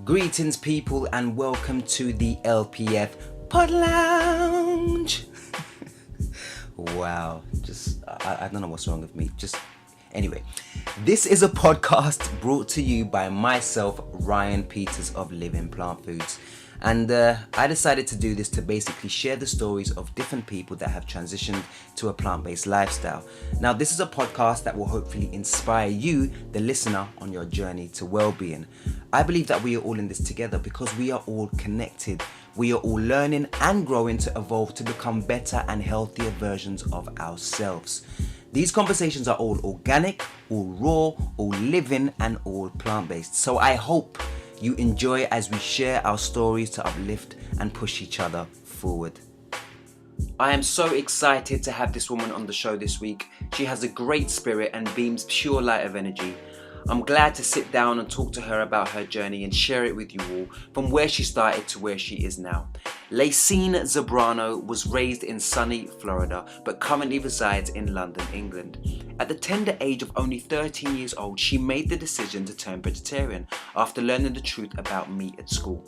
Greetings, people, and welcome to the LPF Pod Lounge. Wow, I don't know what's wrong with me. Anyway, this is a podcast brought to you by myself, Ryan Peters of Living Plant Foods. And I decided to do this to basically share the stories of different people that have transitioned to a plant-based lifestyle. Now, this is a podcast that will hopefully inspire you, the listener, on your journey to well-being. I believe that we are all in this together because we are all connected. We are all learning and growing to evolve to become better and healthier versions of ourselves. These conversations are all organic, all raw, all living, and all plant-based. So I hope you enjoy as we share our stories to uplift and push each other forward. I am so excited to have this woman on the show this week. She has a great spirit and beams pure light of energy. I'm glad to sit down and talk to her about her journey and share it with you all, from where she started to where she is now. Laceinne Zambrano was raised in sunny Florida, but currently resides in London, England. At the tender age of only 13 years old, she made the decision to turn vegetarian after learning the truth about meat at school.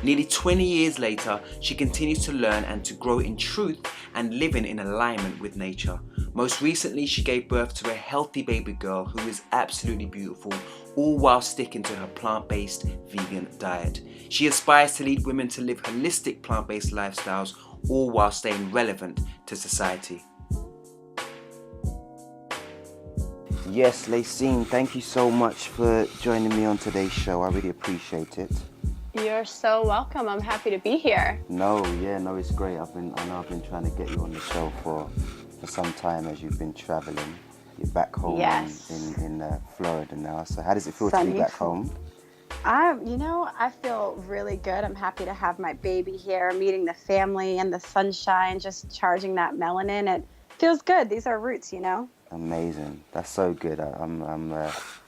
Nearly 20 years later, she continues to learn and to grow in truth and living in alignment with nature. Most recently, she gave birth to a healthy baby girl who is absolutely beautiful, all while sticking to her plant-based vegan diet. She aspires to lead women to live holistic plant-based lifestyles, all while staying relevant to society. Yes, Laceinne, thank you so much for joining me on today's show. I really appreciate it. You're so welcome. I'm happy to be here. No, it's great. I know I've been trying to get you on the show for some time as you've been traveling. You're back home in Florida now. So how does it feel to be back home? I feel really good. I'm happy to have my baby here, meeting the family and the sunshine, just charging that melanin. It feels good. These are roots, Amazing. That's so good. I'm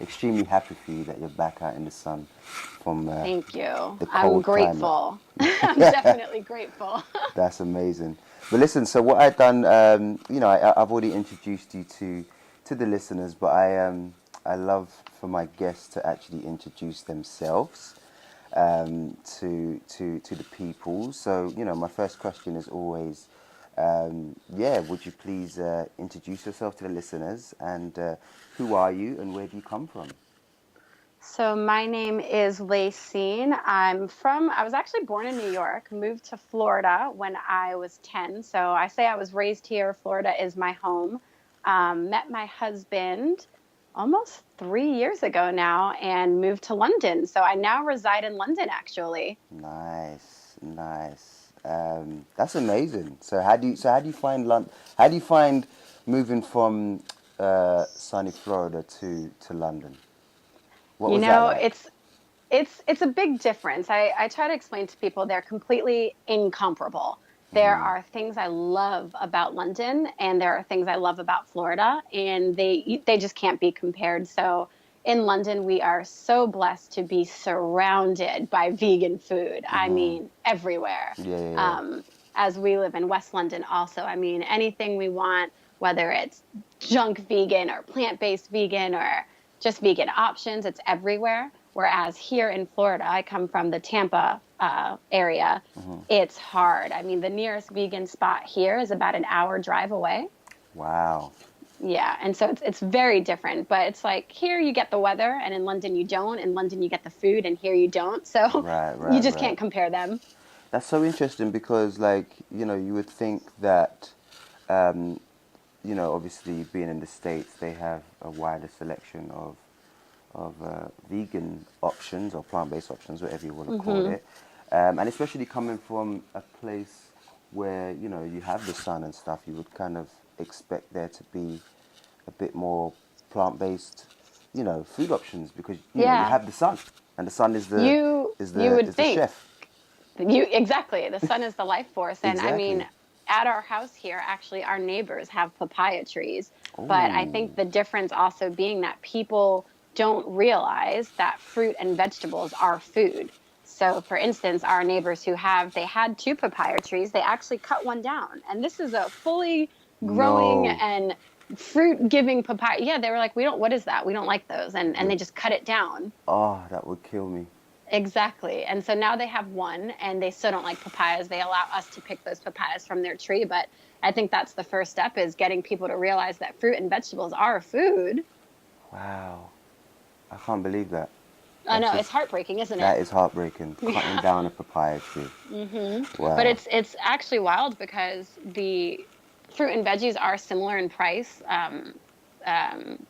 extremely happy for you that you're back out in the sun from Thank you. The cold I'm grateful. I'm definitely grateful. That's amazing. But listen, so what I've done, I've already introduced you to the listeners, but I love for my guests to actually introduce themselves to the people. So, my first question is always, would you please introduce yourself to the listeners, and who are you and where do you come from? So my name is Laceinne. I was actually born in New York, moved to Florida when I was 10. So I say I was raised here. Florida is my home. Met my husband almost 3 years ago now and moved to London. So I now reside in London, actually. Nice. That's amazing. So how do you find London? How do you find moving from sunny Florida to London? What was that like? It's a big difference. I try to explain to people they're completely incomparable. There are things I love about London and there are things I love about Florida, and they just can't be compared. So in London, we are so blessed to be surrounded by vegan food. I mean, everywhere. Yeah. As we live in West London also. I mean, anything we want, whether it's junk vegan or plant-based vegan or just vegan options, it's everywhere. Whereas here in Florida, I come from the Tampa area, it's hard. I mean, the nearest vegan spot here is about an hour drive away. Wow. Yeah, and so it's very different. But it's like here you get the weather, and in London you don't. In London you get the food, and here you don't. So you just can't compare them. That's so interesting because, you would think that, obviously being in the States, they have a wider selection of vegan options or plant-based options, whatever you want to call it. And especially coming from a place where, you have the sun and stuff, you would kind of expect there to be a bit more plant-based, food options because, you have the sun. And the sun is the chef. Exactly. The sun is the life force. And Exactly. I mean, at our house here, actually, our neighbors have papaya trees. But I think the difference also being that people don't realize that fruit and vegetables are food. So, for instance, our neighbors they had 2 papaya trees, they actually cut one down. And this is a fully growing and fruit-giving papaya. Yeah, they were like, what is that? We don't like those. And they just cut it down. Oh, that would kill me. Exactly. And so now they have one, and they still don't like papayas. They allow us to pick those papayas from their tree. But I think that's the first step, is getting people to realize that fruit and vegetables are food. Wow. I can't believe that. I That's know, it's just, heartbreaking, isn't it? that is heartbreaking. Cutting Yeah. down a papaya tree. But Wow. it's actually wild because the fruit and veggies are similar in price,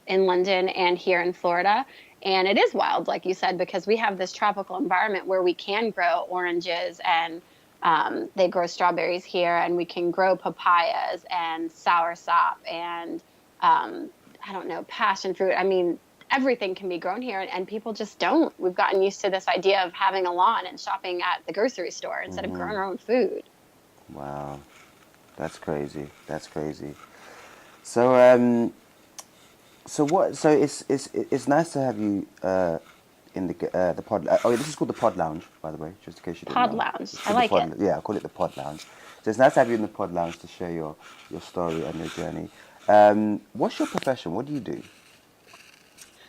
in London and here in Florida. And it is wild, like you said, because we have this tropical environment where we can grow oranges, and they grow strawberries here, and we can grow papayas and soursop and I don't know, passion fruit. I mean, everything can be grown here, and people just don't. We've gotten used to this idea of having a lawn and shopping at the grocery store instead of growing our own food. Wow. That's crazy. That's crazy. So so what? So it's nice to have you in the pod. Oh, this is called the Pod Lounge, by the way, just in case you didn't Pod know. lounge. It's I called the like it. Pod. Yeah, I call it the Pod Lounge. So it's nice to have you in the Pod Lounge to share your story and your journey. What's your profession? What do you do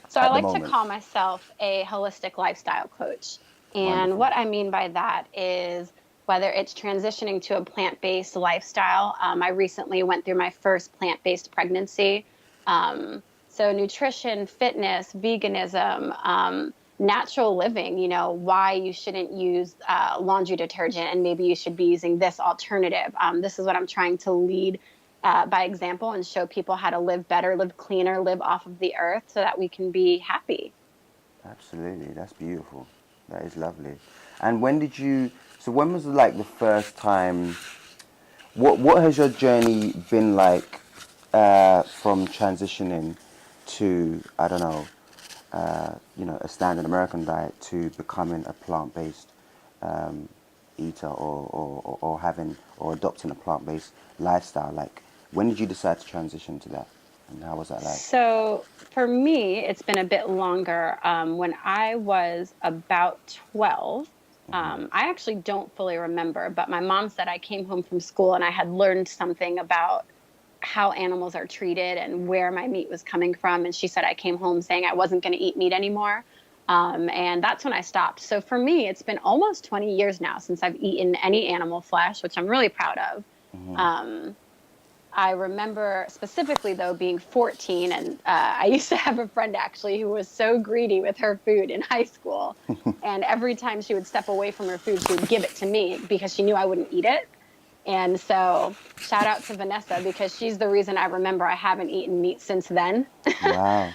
So I at the like to moment? call myself a holistic lifestyle coach. And Wonderful. what I mean by that is whether it's transitioning to a plant-based lifestyle. I recently went through my first plant-based pregnancy. So nutrition, fitness, veganism, natural living, why you shouldn't use laundry detergent, and maybe you should be using this alternative. This is what I'm trying to lead by example, and show people how to live better, live cleaner, live off of the earth, so that we can be happy. Absolutely, that's beautiful. That is lovely. And when did you? So when was like the first time? What has your journey been like from transitioning to, I don't know, a standard American diet to becoming a plant-based eater, or having or adopting a plant-based lifestyle? Like, when did you decide to transition to that, and how was that like? So for me, it's been a bit longer. When I was about 12, I actually don't fully remember, but my mom said I came home from school and I had learned something about how animals are treated and where my meat was coming from. And she said I came home saying I wasn't going to eat meat anymore. And that's when I stopped. So for me, it's been almost 20 years now since I've eaten any animal flesh, which I'm really proud of. Um, I remember specifically, though, being 14, and I used to have a friend actually who was so greedy with her food in high school. And every time she would step away from her food, she would give it to me because she knew I wouldn't eat it. And so, shout out to Vanessa, because she's the reason I remember I haven't eaten meat since then. Wow.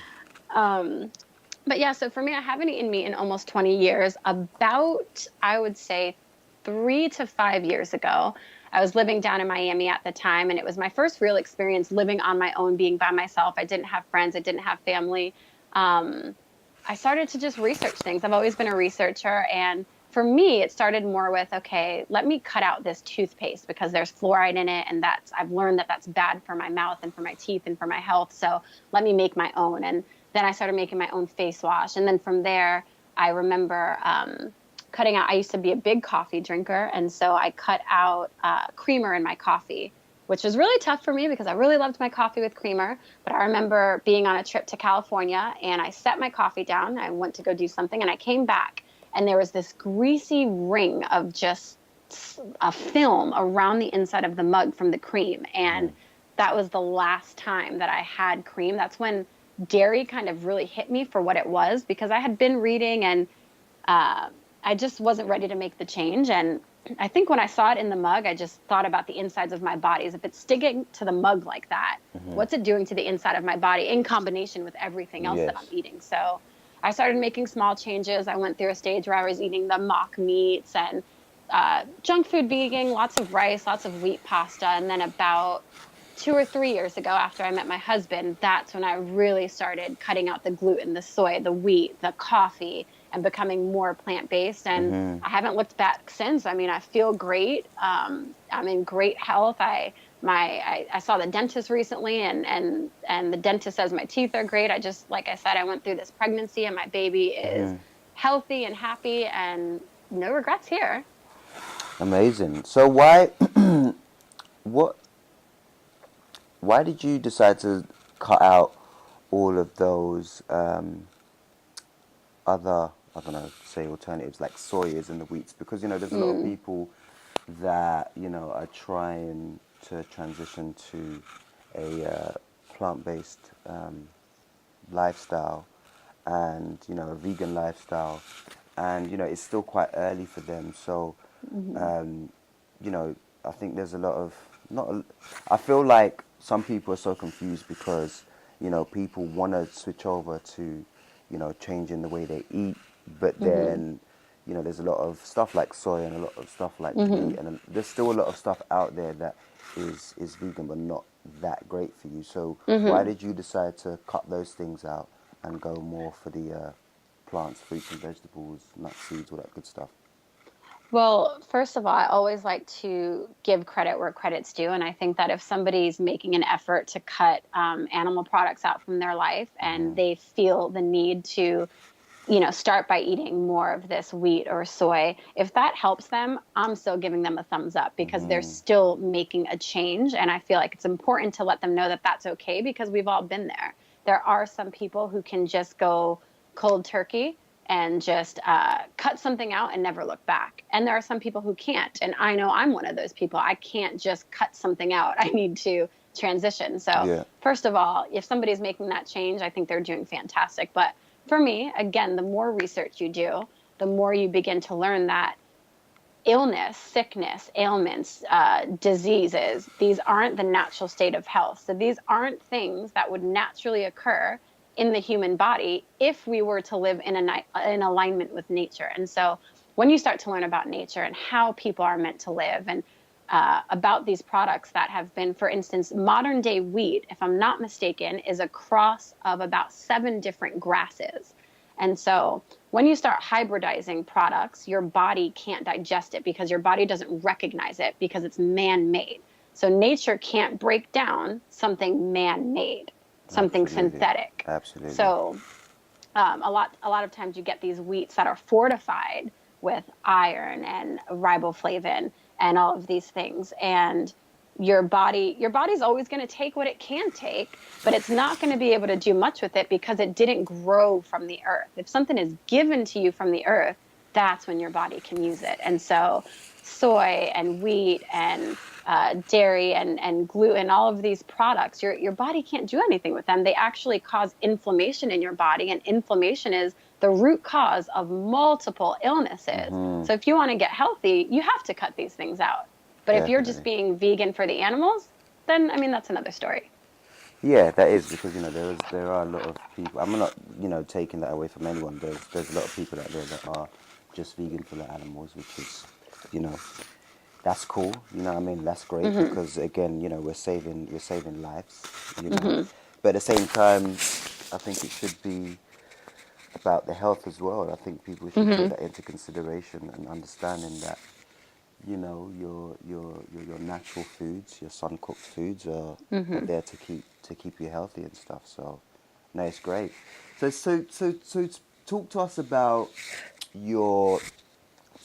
But yeah, so for me, I haven't eaten meat in almost 20 years. About, I would say, 3 to 5 years ago, I was living down in Miami at the time, and it was my first real experience living on my own, being by myself. I didn't have friends, I didn't have family. Um, I started to just research things. I've always been a researcher. And for me, it started more with, okay, let me cut out this toothpaste because there's fluoride in it. And I've learned that that's bad for my mouth and for my teeth and for my health. So let me make my own. And then I started making my own face wash. And then from there, I remember cutting out, I used to be a big coffee drinker. And so I cut out creamer in my coffee, which was really tough for me because I really loved my coffee with creamer. But I remember being on a trip to California, and I set my coffee down. I went to go do something, and I came back, and there was this greasy ring of just a film around the inside of the mug from the cream. And that was the last time that I had cream. That's when dairy kind of really hit me for what it was, because I had been reading, and I just wasn't ready to make the change. And I think when I saw it in the mug, I just thought about the insides of my bodies. If it's sticking to the mug like that, what's it doing to the inside of my body in combination with everything else that I'm Yes. eating? So I started making small changes. I went through a stage where I was eating the mock meats and junk food, vegan, lots of rice, lots of wheat pasta. And then about 2 or 3 years ago, after I met my husband, that's when I really started cutting out the gluten, the soy, the wheat, the coffee, and becoming more plant-based. And I haven't looked back since. I mean, I feel great. I'm in great health. I saw the dentist recently, and the dentist says my teeth are great. I just, like I said, I went through this pregnancy, and my baby is healthy and happy, and no regrets here. Amazing. So why what why did you decide to cut out all of those other I don't know, say alternatives like soyas and the wheats, because there's a lot of people that are trying to transition to a plant-based lifestyle, and a vegan lifestyle, and it's still quite early for them. So um, I think there's a lot of not. I feel like some people are so confused because people want to switch over to changing the way they eat, but then there's a lot of stuff like soy and a lot of stuff like wheat, and there's still a lot of stuff out there that is vegan but not that great for you. So why did you decide to cut those things out and go more for the plants, fruits and vegetables, nuts, seeds, all that good stuff? Well, first of all, I always like to give credit where credit's due. And I think that if somebody's making an effort to cut animal products out from their life and they feel the need to, start by eating more of this wheat or soy, if that helps them, I'm still giving them a thumbs up because they're still making a change. And I feel like it's important to let them know that that's okay because we've all been there. There are some people who can just go cold turkey and just cut something out and never look back. And there are some people who can't. And I know I'm one of those people. I can't just cut something out. I need to transition. So first of all, if somebody's making that change, I think they're doing fantastic. But for me, again, the more research you do, the more you begin to learn that illness, sickness, ailments, diseases, these aren't the natural state of health. So these aren't things that would naturally occur in the human body if we were to live in alignment with nature. And so when you start to learn about nature and how people are meant to live and about these products that have been, for instance, modern day wheat, if I'm not mistaken, is a cross of about 7 different grasses. And so when you start hybridizing products, your body can't digest it because your body doesn't recognize it because it's man-made. So nature can't break down something man-made, something synthetic. Absolutely. So a lot of times you get these wheats that are fortified with iron and riboflavin and all of these things. And your body's always going to take what it can take, but it's not going to be able to do much with it because it didn't grow from the earth. If something is given to you from the earth, that's when your body can use it. And so soy and wheat and dairy and gluten, all of these products, your body can't do anything with them. They actually cause inflammation in your body, and inflammation is the root cause of multiple illnesses. So if you want to get healthy, you have to cut these things out. But if you're just being vegan for the animals, then, that's another story. Yeah, that is because there are a lot of people. I'm not taking that away from anyone. There's a lot of people out there that are just vegan for the animals, which is that's cool. That's great because again we're saving lives. But at the same time, I think it should be about the health as well. I think people should take that into consideration and understanding that your natural foods, your sun cooked foods are there to keep you healthy and stuff. So no, it's great. So talk to us about your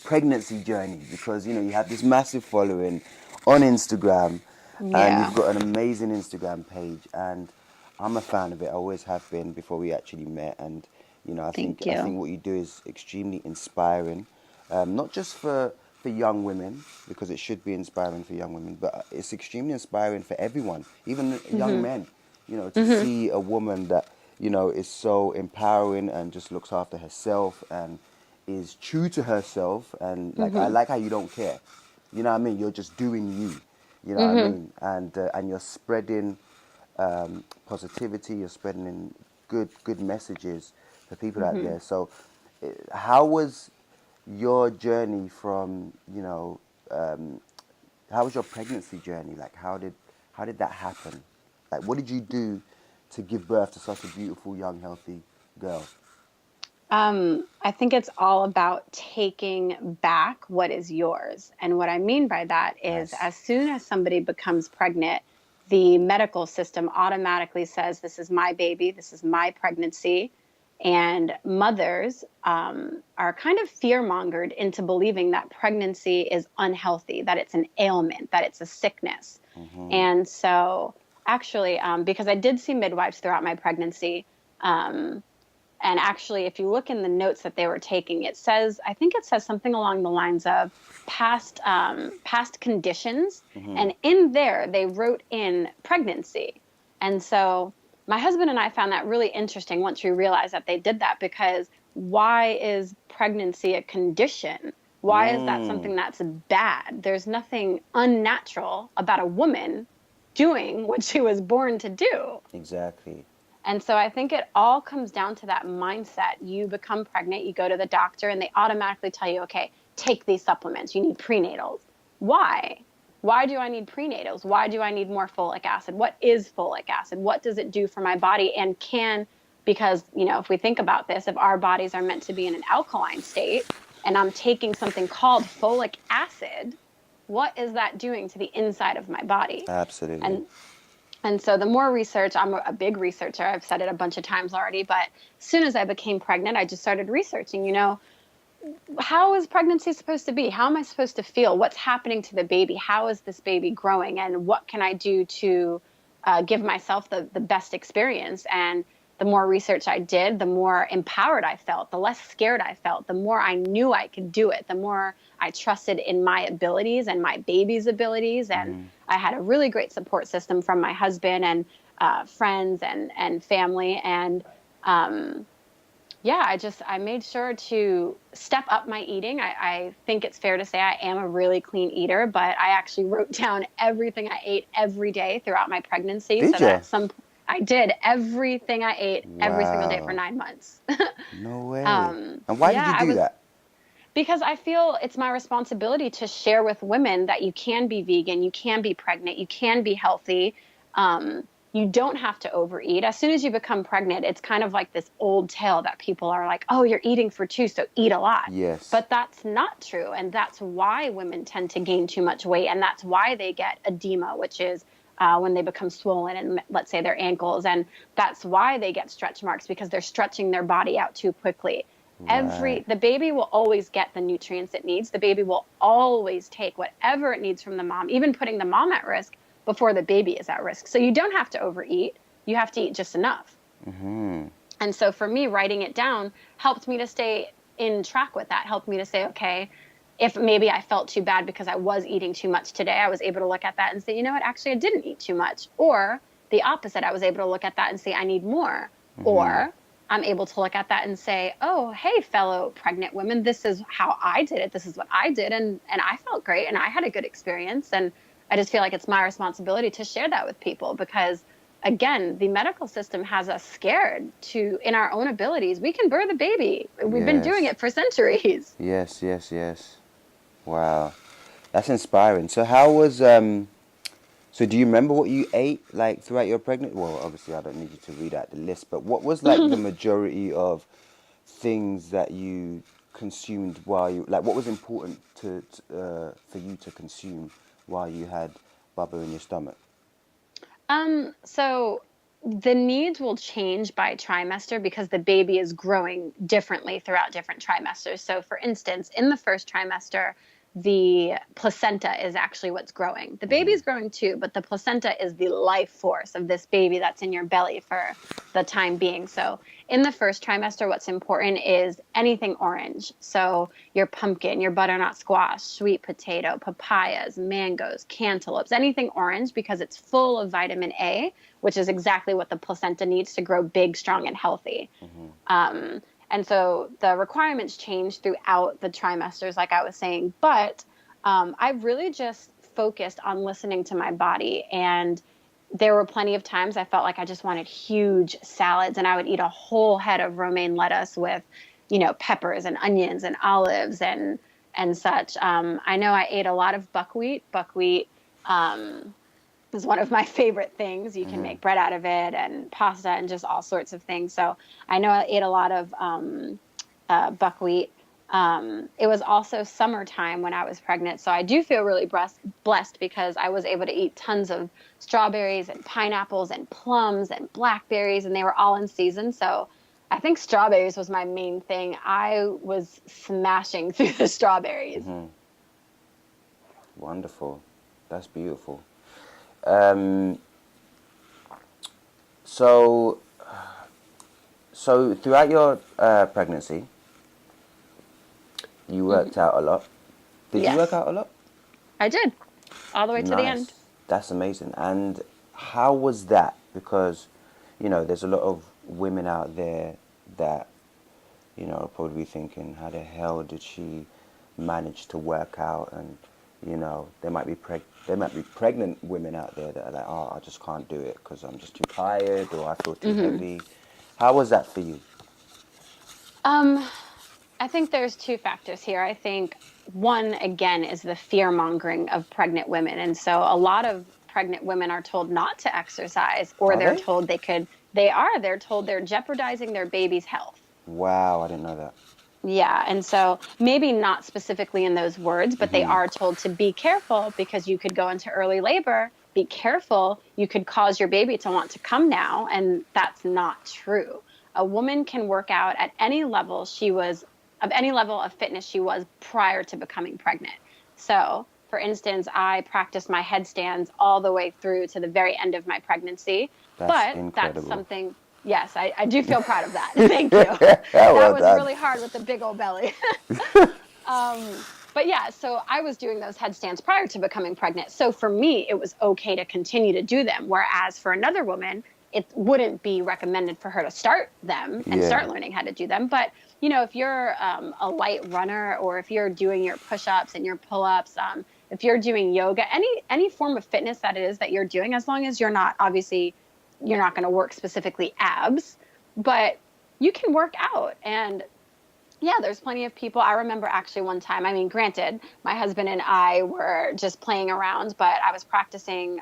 pregnancy journey, because you have this massive following on Instagram, and you've got an amazing Instagram page, and I'm a fan of it. I always have been before we actually met, and I think what you do is extremely inspiring, not just for young women, because it should be inspiring for young women, but it's extremely inspiring for everyone, even young men, to see a woman that is so empowering and just looks after herself and is true to herself, and I like how you don't care, you're just doing you, and you're spreading positivity, you're spreading good messages for people out there. So how was your journey from how was your pregnancy journey? How did that happen? What did you do to give birth to such a beautiful young healthy girl? I think it's all about taking back what is yours. And what I mean by that is as soon as somebody becomes pregnant, the medical system automatically says, this is my baby, this is my pregnancy. And mothers are kind of fearmongered into believing that pregnancy is unhealthy, that it's an ailment, that it's a sickness. And so actually, because I did see midwives throughout my pregnancy, And actually, if you look in the notes that they were taking, I think it says something along the lines of past conditions. And in there, they wrote in pregnancy. And so my husband and I found that really interesting once we realized that they did that, because why is pregnancy a condition? Why is that something that's bad? There's nothing unnatural about a woman doing what she was born to do. Exactly. And so I think it all comes down to that mindset. You become pregnant, you go to the doctor, and they automatically tell you, okay, take these supplements. You need prenatals. Why? Why do I need prenatals? Why do I need more folic acid? What is folic acid? What does it do for my body? And because, if we think about this, if our bodies are meant to be in an alkaline state, and I'm taking something called folic acid, what is that doing to the inside of my body? Absolutely. And so the more research, I'm a big researcher. I've said it a bunch of times already, but as soon as I became pregnant, I just started researching, how is pregnancy supposed to be? How am I supposed to feel? What's happening to the baby? How is this baby growing? And what can I do to give myself the best experience? And the more research I did, the more empowered I felt, the less scared I felt, the more I knew I could do it, the more I trusted in my abilities and my baby's abilities. And I had a really great support system from my husband and friends and family. And I made sure to step up my eating. I think it's fair to say I am a really clean eater, but I actually wrote down everything I ate every day throughout my pregnancy. Did you? I did everything I ate every single day for 9 months. No way. And why did you do that? Because I feel it's my responsibility to share with women that you can be vegan, you can be pregnant, you can be healthy. You don't have to overeat. As soon as you become pregnant, it's kind of like this old tale that people are like, oh, you're eating for two, so eat a lot. Yes. But that's not true. And that's why women tend to gain too much weight. And that's why they get edema, which is when they become swollen and let's say their ankles. And that's why they get stretch marks, because they're stretching their body out too quickly. Right. The baby will always get the nutrients it needs. The baby will always take whatever it needs from the mom, even putting the mom at risk before the baby is at risk. So you don't have to overeat. You have to eat just enough. And so for me, writing it down helped me to stay in track with that, helped me to say, okay, if maybe I felt too bad because I was eating too much today, I was able to look at that and say, you know what, actually I didn't eat too much. Or the opposite, I was able to look at that and say, I need more. Or I'm able to look at that and say, oh, hey, fellow pregnant women, this is how I did it. This is what I did. And I felt great and I had a good experience. And I just feel like it's my responsibility to share that with people because, again, the medical system has us scared in our own abilities. We can birth a baby. We've been doing it for centuries. Yes. Wow. That's inspiring. So how was, so do you remember what you ate like throughout your pregnancy? Well, obviously I don't need you to read out the list, but what was like the majority of things that you consumed what was important for you to consume while you had Bubba in your stomach? So the needs will change by trimester because the baby is growing differently throughout different trimesters. So for instance, in the first trimester, the placenta is actually what's growing. The baby is growing too, but the placenta is the life force of this baby that's in your belly for the time being. So in the first trimester, what's important is anything orange. So your pumpkin, your butternut squash, sweet potato, papayas, mangoes, cantaloupes, anything orange because it's full of vitamin A, which is exactly what the placenta needs to grow big, strong, and healthy. And so the requirements change throughout the trimesters, like I was saying. But I really just focused on listening to my body. And there were plenty of times I felt like I just wanted huge salads. And I would eat a whole head of romaine lettuce with, peppers and onions and olives and such. I know I ate a lot of buckwheat. Buckwheat is one of my favorite things. You can make bread out of it and pasta and just all sorts of things. So I know I ate a lot of buckwheat. It was also summertime when I was pregnant. So I do feel really blessed because I was able to eat tons of strawberries and pineapples and plums and blackberries, and they were all in season. So I think strawberries was my main thing. I was smashing through the strawberries. Wonderful. That's beautiful. So So throughout your pregnancy, you worked out a lot. Did you work Yes, out a lot? I did, all the way to the end. Nice. That's amazing. And how was that? Because, there's a lot of women out there that, are probably thinking, how the hell did she manage to work out? And, there might be pregnant women out there that are like, oh, I just can't do it because I'm just too tired or I feel too heavy. How was that for you? Um, I think there's two factors here. I think one, again, is the fear mongering of pregnant women. And so a lot of pregnant women are told not to exercise, or Are they're they? told they're told they're jeopardizing their baby's health. Wow, I didn't know that. Yeah. And so maybe not specifically in those words, but they are told to be careful because you could go into early labor. Be careful. You could cause your baby to want to come now. And that's not true. A woman can work out at any level of any level of fitness she was prior to becoming pregnant. So, for instance, I practiced my headstands all the way through to the very end of my pregnancy. That's But that's incredible. something, yes, I do feel proud of that. Thank you. That Well was done. really hard with the big old belly. But yeah, so I was doing those headstands prior to becoming pregnant. So for me, it was okay to continue to do them. Whereas for another woman, it wouldn't be recommended for her to start them and Yeah. start learning how to do them. But, if you're a light runner, or if you're doing your push-ups and your pull-ups, if you're doing yoga, any form of fitness that it is that you're doing, as long as you're not, obviously, you're not going to work specifically abs, but you can work out. And yeah, there's plenty of people. I remember actually one time, I mean, granted, my husband and I were just playing around, but I was practicing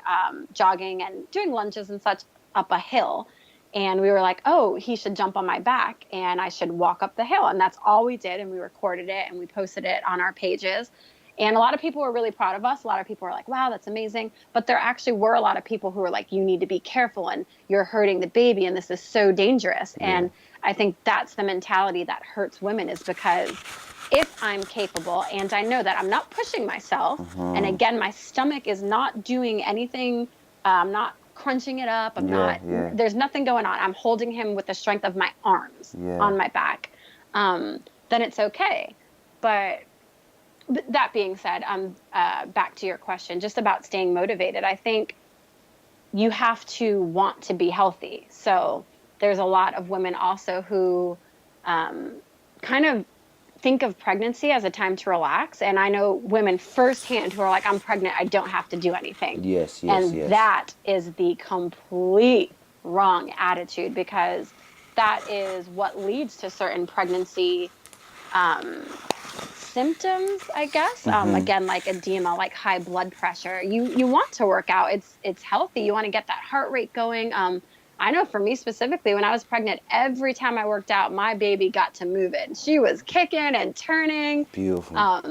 jogging and doing lunges and such up a hill. And we were like, oh, he should jump on my back and I should walk up the hill. And that's all we did. And we recorded it and we posted it on our pages. And a lot of people were really proud of us. A lot of people were like, wow, that's amazing. But there actually were a lot of people who were like, you need to be careful and you're hurting the baby and this is so dangerous. Yeah. And I think that's the mentality that hurts women, is because if I'm capable and I know that I'm not pushing myself, and again, my stomach is not doing anything, I'm not crunching it up, Yeah. there's nothing going on. I'm holding him with the strength of my arms Yeah. on my back. Then it's okay. But that being said, back to your question, just about staying motivated. I think you have to want to be healthy. So there's a lot of women also who kind of think of pregnancy as a time to relax. And I know women firsthand who are like, I'm pregnant, I don't have to do anything. Yes. And that is the complete wrong attitude, because that is what leads to certain pregnancy symptoms, I guess. Again, like edema, like high blood pressure. You want to work out. It's healthy. You want to get that heart rate going. I know for me specifically, when I was pregnant, every time I worked out, my baby got to moving. She was kicking and turning. Beautiful.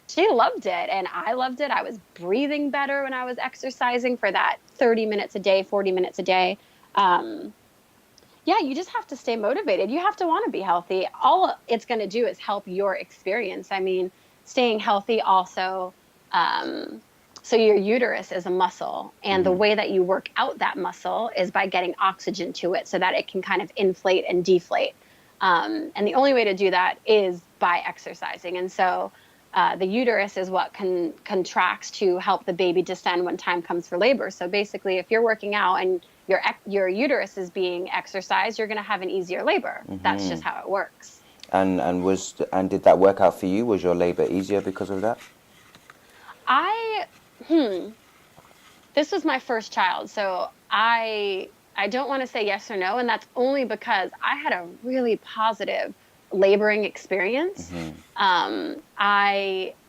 She loved it, and I loved it. I was breathing better when I was exercising for that 30 minutes a day, 40 minutes a day. Yeah, you just have to stay motivated. You have to want to be healthy. All it's going to do is help your experience. I mean, staying healthy also, so your uterus is a muscle, and the way that you work out that muscle is by getting oxygen to it so that it can kind of inflate and deflate. And the only way to do that is by exercising. And so the uterus is what contracts to help the baby descend when time comes for labor. So basically, if you're working out and your uterus is being exercised, you're going to have an easier labor. That's just how it works. And did that work out for you? Was your labor easier because of that? This was my first child, so I don't want to say yes or no, and that's only because I had a really positive laboring experience.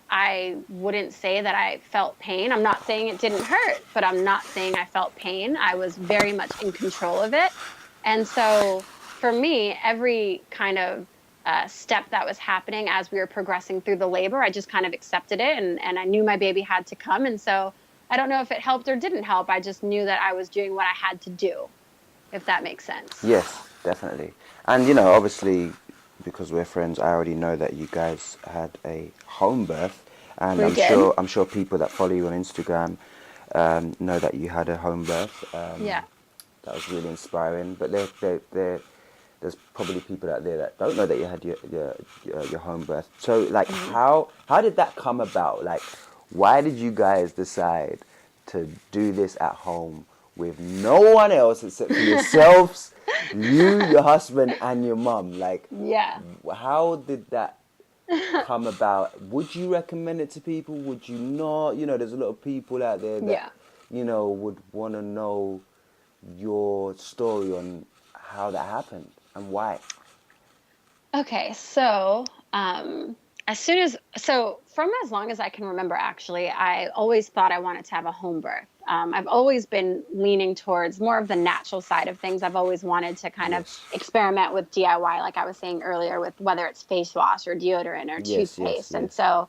I wouldn't say that I felt pain. I'm not saying it didn't hurt, but I'm not saying I felt pain. I was very much in control of it. And so for me, every kind of step that was happening as we were progressing through the labor, I just kind of accepted it, and I knew my baby had to come. And so I don't know if it helped or didn't help. I just knew that I was doing what I had to do, if that makes sense. Yes, definitely. And obviously, because we're friends, I already know that you guys had a home birth, and I'm sure people that follow you on Instagram know that you had a home birth. Yeah. That was really inspiring. But there there's probably people out there that don't know that you had your home birth. So like, how did that come about? Like, why did you guys decide to do this at home with no one else except for yourselves, you, your husband, and your mum? Like, Yeah. how did that come about? Would you recommend it to people? Would you not? You know, there's a lot of people out there that, Yeah. you know, would want to know your story on how that happened and why. Okay, so from as long as I can remember, actually, I always thought I wanted to have a home birth. I've always been leaning towards more of the natural side of things. I've always wanted to kind of experiment with DIY, like I was saying earlier, with whether it's face wash or deodorant or toothpaste. And so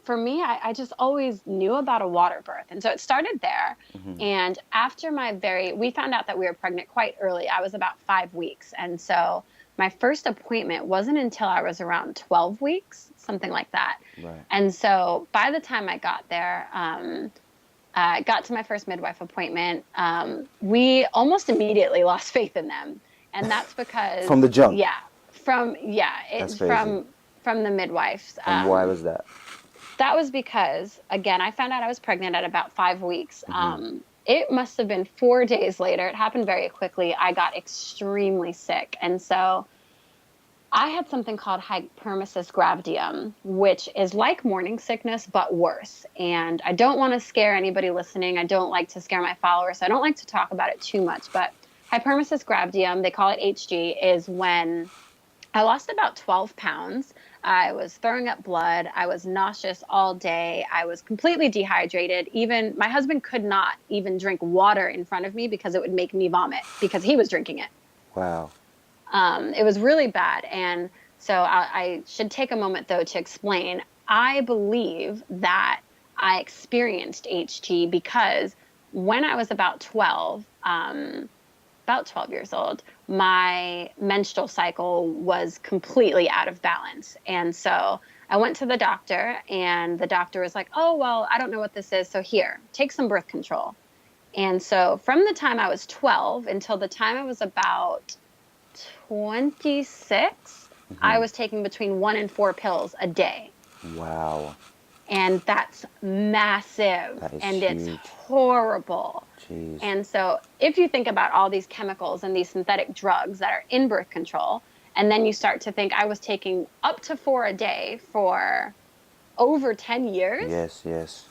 for me, I just always knew about a water birth. And so it started there. And after we found out that we were pregnant quite early. I was about 5 weeks. And so my first appointment wasn't until I was around 12 weeks, something like that. Right. And so by the time I got there, I got to my first midwife appointment. We almost immediately lost faith in them. And that's because... From the jump? Yeah. From the midwives. And why was that? That was because, again, I found out I was pregnant at about 5 weeks. It must have been 4 days later. It happened very quickly. I got extremely sick. And so I had something called Hyperemesis gravidium, which is like morning sickness, but worse. And I don't want to scare anybody listening. I don't like to scare my followers. So I don't like to talk about it too much. But Hyperemesis gravidium, they call it HG, is when I lost about 12 pounds. I was throwing up blood. I was nauseous all day. I was completely dehydrated. Even my husband could not even drink water in front of me because it would make me vomit because he was drinking it. Wow. It was really bad. And so I should take a moment, though, to explain. I believe that I experienced HG because when I was about 12 years old, my menstrual cycle was completely out of balance. And so I went to the doctor, and the doctor was like, oh, well, I don't know what this is. So here, take some birth control. And so from the time I was 12 until the time I was about 26, I was taking between 1 and 4 pills a day. Wow. And that's massive. That is and huge. It's horrible. Jeez. And so if you think about all these chemicals and these synthetic drugs that are in birth control, and then you start to think I was taking up to 4 a day for over 10 years. Yes.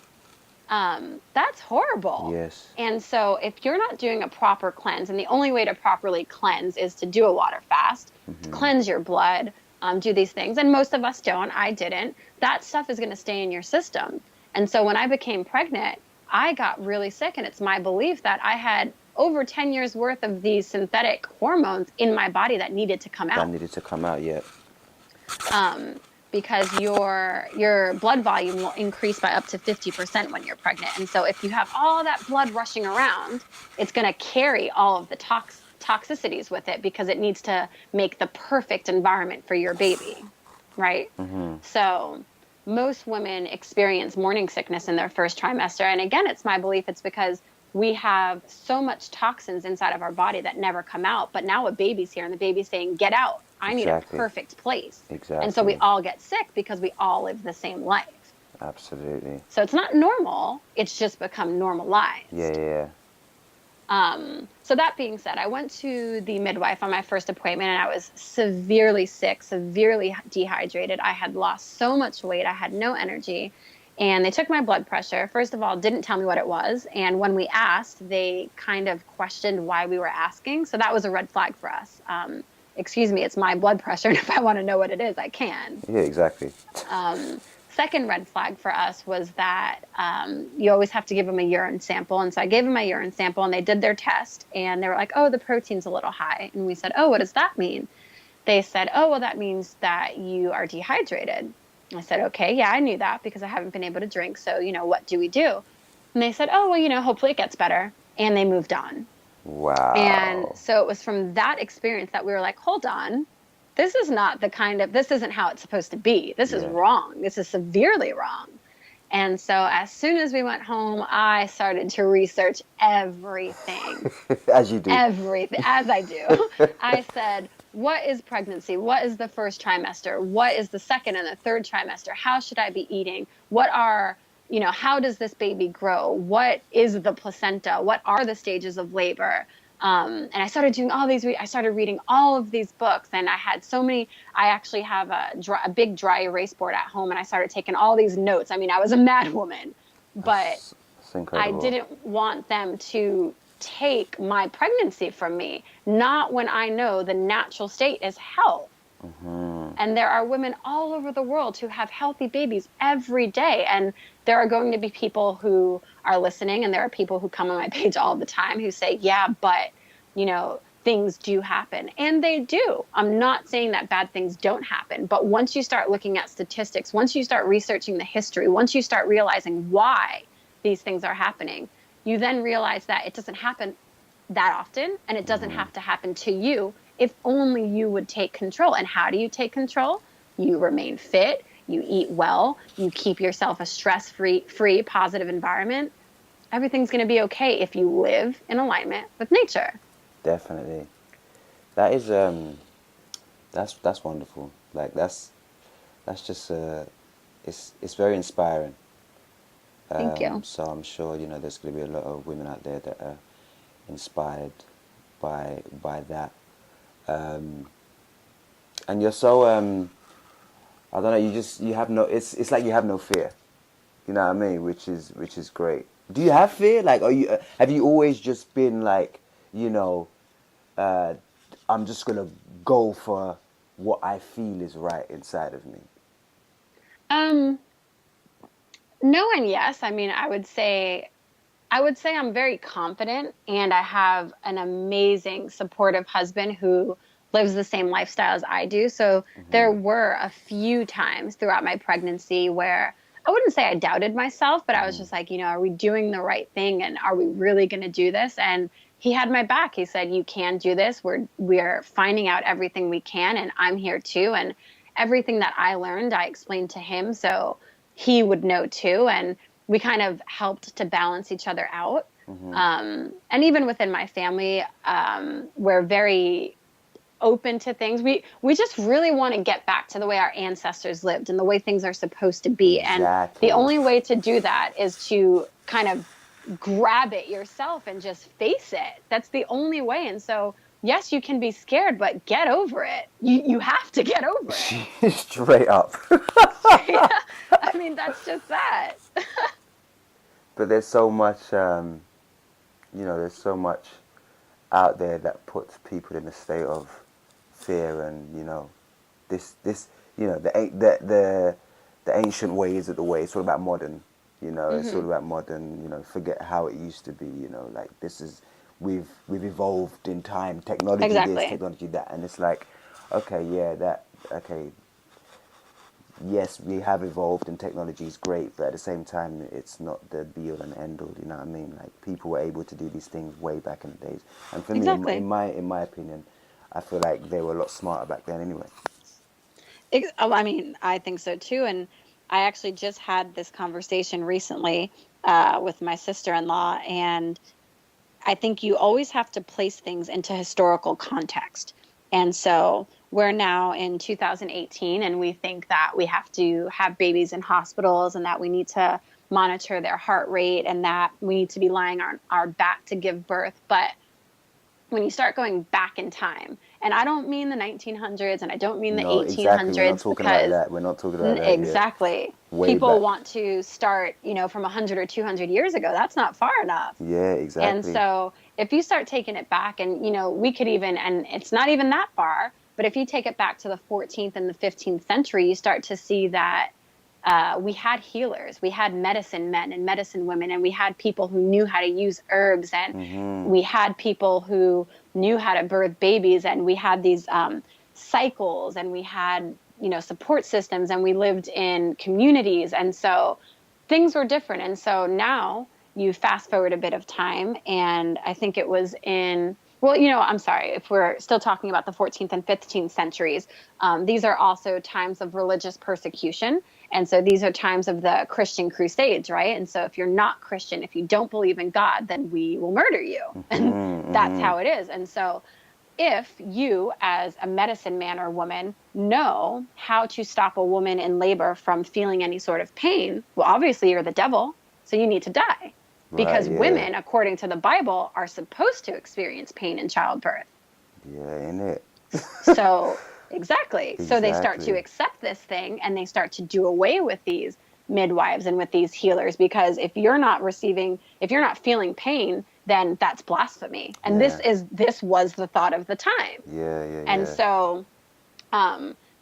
That's horrible. Yes. And so if you're not doing a proper cleanse, and the only way to properly cleanse is to do a water fast, to cleanse your blood, do these things. And most of us don't. I didn't. That stuff is going to stay in your system. And so when I became pregnant, I got really sick. And it's my belief that I had over 10 years worth of these synthetic hormones in my body that needed to come out. Yeah. Because your blood volume will increase by up to 50% when you're pregnant. And so if you have all that blood rushing around, it's going to carry all of the toxicities with it because it needs to make the perfect environment for your baby, right? So most women experience morning sickness in their first trimester. And again, it's my belief it's because we have so much toxins inside of our body that never come out. But now a baby's here and the baby's saying, get out. I need a perfect place. Exactly. And so we all get sick because we all live the same life. Absolutely. So it's not normal. It's just become normalized. Yeah. So that being said, I went to the midwife on my first appointment and I was severely sick, severely dehydrated. I had lost so much weight. I had no energy. And they took my blood pressure. First of all, didn't tell me what it was. And when we asked, they kind of questioned why we were asking. So that was a red flag for us. Excuse me, it's my blood pressure. And if I want to know what it is, I can. Yeah, exactly. Second red flag for us was that you always have to give them a urine sample. And so I gave them my urine sample and they did their test. And they were like, oh, the protein's a little high. And we said, oh, what does that mean? They said, oh, well, that means that you are dehydrated. I said, okay, yeah, I knew that because I haven't been able to drink. So, what do we do? And they said, oh, well, hopefully it gets better. And they moved on. Wow. And so it was from that experience that we were like, hold on, this isn't how it's supposed to be. This is wrong. This is severely wrong. And so as soon as we went home, I started to research everything. As you do. Everything, as I do. I said, what is pregnancy? What is the first trimester? What is the second and the third trimester? How should I be eating? What are, how does this baby grow? What is the placenta? What are the stages of labor? And I started doing all these, I started reading all of these books, and I had so many. I actually have a big dry erase board at home, and I started taking all these notes. I mean, I was a mad woman, but That's I incredible. didn't want them to take my pregnancy from me, not when I know the natural state is health. And there are women all over the world who have healthy babies every day. And there are going to be people who are listening, and there are people who come on my page all the time who say, yeah, but, things do happen. And they do. I'm not saying that bad things don't happen. But once you start looking at statistics, once you start researching the history, once you start realizing why these things are happening, you then realize that it doesn't happen that often, and it doesn't have to happen to you if only you would take control. And how do you take control? You remain fit, you eat well, you keep yourself a stress-free, positive environment. Everything's going to be okay if you live in alignment with nature. Definitely. That is that's wonderful. Like that's just it's very inspiring. Thank you. So I'm sure there's going to be a lot of women out there that are inspired by that. And you're so I don't know. You have no. It's like you have no fear. You know what I mean? Which is great. Do you have fear? Like, have you always just been like, I'm just gonna go for what I feel is right inside of me? Um, no and yes. I mean, I would say I'm very confident, and I have an amazing supportive husband who lives the same lifestyle as I do. So there were a few times throughout my pregnancy where I wouldn't say I doubted myself, but I was just like, are we doing the right thing, and are we really going to do this? And he had my back. He said, you can do this. We're finding out everything we can, and I'm here too. And everything that I learned, I explained to him so he would know too. And we kind of helped to balance each other out. And even within my family, we're very open to things. We just really want to get back to the way our ancestors lived and the way things are supposed to be. And the Exactly. only way to do that is to kind of grab it yourself and just face it. That's the only way. And so, yes, you can be scared, but get over it. You have to get over it. Straight up. Yeah. I mean, that's just that. But there's so much, there's so much out there that puts people in a state of fear, and this, the ancient way isn't the way. It's all about modern, It's all about modern, Forget how it used to be, Like this is we've evolved in time, technology this, Exactly. technology that, and it's like, okay, yeah, okay. Yes, we have evolved and technology is great, but at the same time, it's not the be-all and end-all. You know what I mean? Like people were able to do these things way back in the days, and for me, Exactly. in my opinion, I feel like they were a lot smarter back then. Anyway. I mean, I think so too. And I actually just had this conversation recently with my sister-in-law, and I think you always have to place things into historical context. And so we're now in 2018, and we think that we have to have babies in hospitals, and that we need to monitor their heart rate, and that we need to be lying on our back to give birth. But when you start going back in time, and I don't mean the 1900s, and I don't mean the No, exactly. We're not 1800s, talking about because that. We're not talking about that yet. exactly, Way people back. want to start, from 100 or 200 years ago. That's not far enough. Yeah, And exactly. so if you start taking it back, and, we could even, and it's not even that far, but if you take it back to the 14th and the 15th century, you start to see that we had healers, we had medicine men and medicine women, and we had people who knew how to use herbs, and we had people who knew how to birth babies, and we had these cycles, and we had, support systems, and we lived in communities. And so things were different. And so now you fast forward a bit of time, and I think it was in Well, I'm sorry, if we're still talking about the 14th and 15th centuries, these are also times of religious persecution. And so these are times of the Christian Crusades, right? And so if you're not Christian, if you don't believe in God, then we will murder you. And that's how it is. And so if you, as a medicine man or woman, know how to stop a woman in labor from feeling any sort of pain, well, obviously you're the devil, so you need to die. Right, Because yeah. women, according to the Bible, are supposed to experience pain in childbirth. Yeah, in it. So, exactly. So they start to Exactly. accept this thing and they start to do away with these midwives and with these healers, because if you're not feeling pain, then that's blasphemy. And Yeah. this was the thought of the time. Yeah, yeah, And yeah. so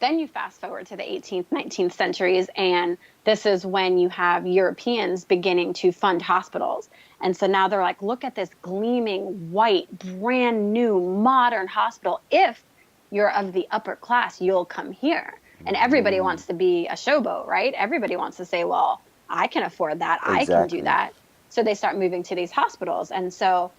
then you fast forward to the 18th, 19th centuries, and this is when you have Europeans beginning to fund hospitals. And so now they're like, look at this gleaming, white, brand new, modern hospital. If you're of the upper class, you'll come here. And everybody wants to be a showboat, right? Everybody wants to say, well, I can afford that. I can do Exactly. that. So they start moving to these hospitals. And so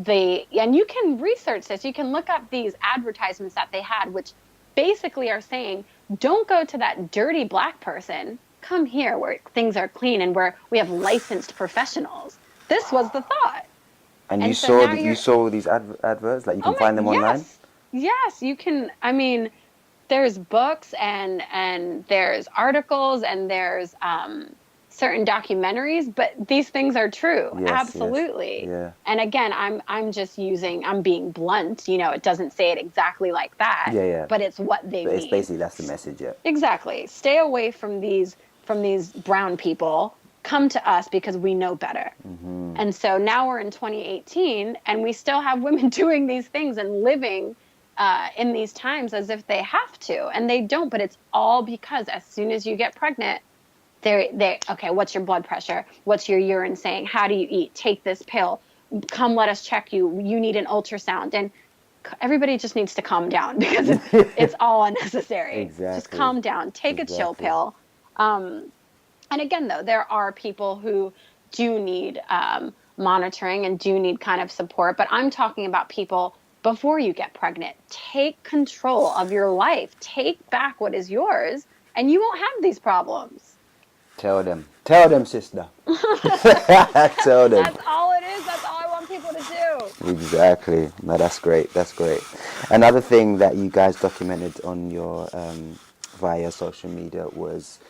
and you can research this, you can look up these advertisements that they had, which basically are saying, don't go to that dirty black person, come here where things are clean and where we have licensed professionals. This was the thought. And And so now you you're, saw these adverts, like you can oh my, find them online. yes, yes, you can. I mean, there's books and there's articles and there's certain documentaries, but these things are true, Yes, yes. absolutely. Yeah. And again, I'm being blunt. It doesn't say it exactly like that, Yeah, yeah. but it's what they But it's mean. basically that's the message, yeah. Exactly. Stay away from these brown people. Come to us because we know better. And so now we're in 2018 and we still have women doing these things and living in these times as if they have to, and they don't. But it's all because as soon as you get pregnant, okay, what's your blood pressure? What's your urine saying? How do you eat? Take this pill. Come, let us check you. You need an ultrasound. And everybody just needs to calm down because it's all unnecessary. Just Exactly. calm down. Take a chill Exactly. pill. And again, though, there are people who do need monitoring and do need kind of support. But I'm talking about people before you get pregnant. Take control of your life. Take back what is yours, and you won't have these problems. Tell them. Tell them, sister. Tell them. That's all it is. That's all I want people to do. Exactly. No, that's great. That's great. Another thing that you guys documented on your via social media was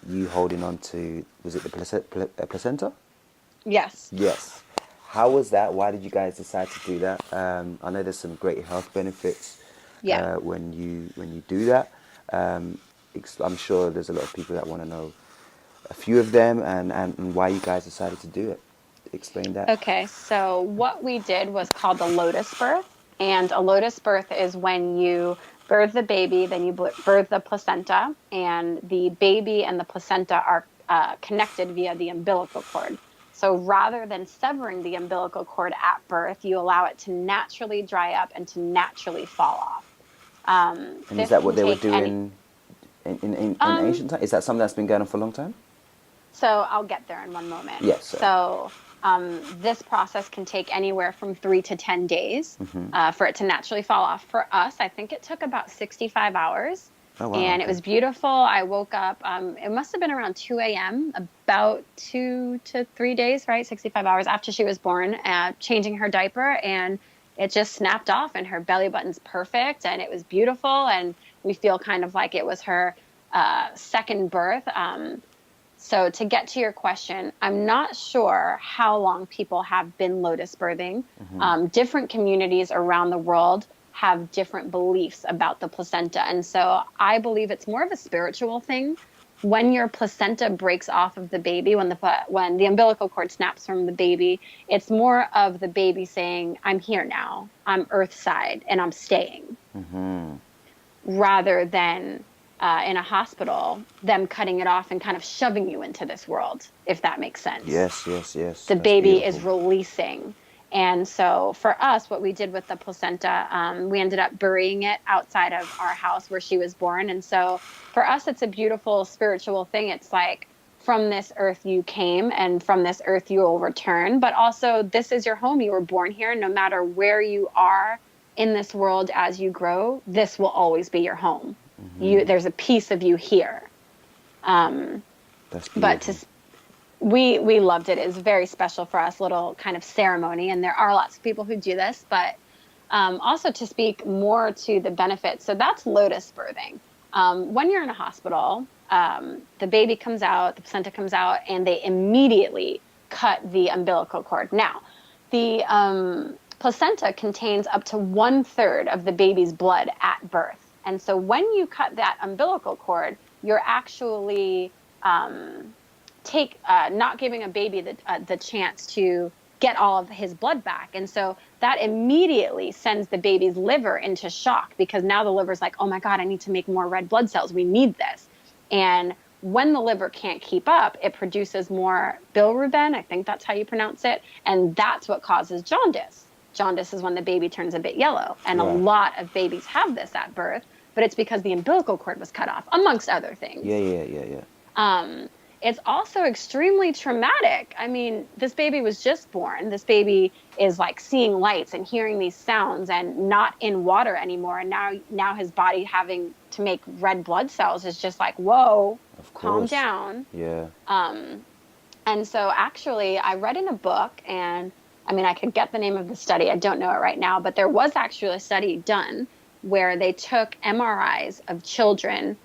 you holding on to, was it the placenta? Yes. Yes. How was that? Why did you guys decide to do that? I know there's some great health benefits Yeah. when you do that. I'm sure there's a lot of people that want to know a few of them and why you guys decided to do it. Explain that. Okay, so what we did was called the Lotus birth. And a Lotus birth is when you birth the baby, then you birth the placenta, and the baby and the placenta are connected via the umbilical cord. So rather than severing the umbilical cord at birth, you allow it to naturally dry up and to naturally fall off. And is This that what can they were take any. doing in ancient time? Is that something that's been going on for a long time? So I'll get there in one moment. Yes, sir. So this process can take anywhere from 3 to 10 days for it to naturally fall off. For us, I think it took about 65 hours. Oh, wow. And Okay. it was beautiful. I woke up, it must have been around 2 a.m., about 2 to 3 days, right? 65 hours after she was born, changing her diaper. And it just snapped off and her belly button's perfect. And it was beautiful. And we feel kind of like it was her second birth. So to get to your question, I'm not sure how long people have been lotus birthing. Different communities around the world have different beliefs about the placenta. And so I believe it's more of a spiritual thing. When your placenta breaks off of the baby, when the umbilical cord snaps from the baby, it's more of the baby saying, I'm here now, I'm earthside, and I'm staying. Rather than in a hospital, them cutting it off and kind of shoving you into this world, if that makes sense. Yes, yes, yes. The That's baby is beautiful. releasing. And so for us, what we did with the placenta, we ended up burying it outside of our house where she was born. And so for us, it's a beautiful spiritual thing. It's like from this earth you came and from this earth you will return, but also this is your home. You were born here. No matter where you are in this world as you grow, this will always be your home. There's a piece of you here. That's But beautiful. we loved it. It was very special for us, little kind of ceremony. And there are lots of people who do this, but also to speak more to the benefits. So that's Lotus Birthing. When you're in a hospital, the baby comes out, the placenta comes out, and they immediately cut the umbilical cord. Now, the placenta contains up to 1/3 of the baby's blood at birth. And so when you cut that umbilical cord, you're actually not giving a baby the chance to get all of his blood back. And so that immediately sends the baby's liver into shock, because now the liver's like, oh my God, I need to make more red blood cells. We need this. And when the liver can't keep up, it produces more bilirubin. I think that's how you pronounce it. And that's what causes jaundice. Jaundice is when the baby turns a bit yellow. And a lot of babies have this at birth, but it's because the umbilical cord was cut off, amongst other things. Yeah. It's also extremely traumatic. I mean, this baby was just born. This baby is like seeing lights and hearing these sounds and not in water anymore. And now his body having to make red blood cells is just like, whoa, calm down. Yeah. And so actually I read in a book, and I mean, I could get the name of the study. I don't know it right now, but there was actually a study done where they took MRIs of children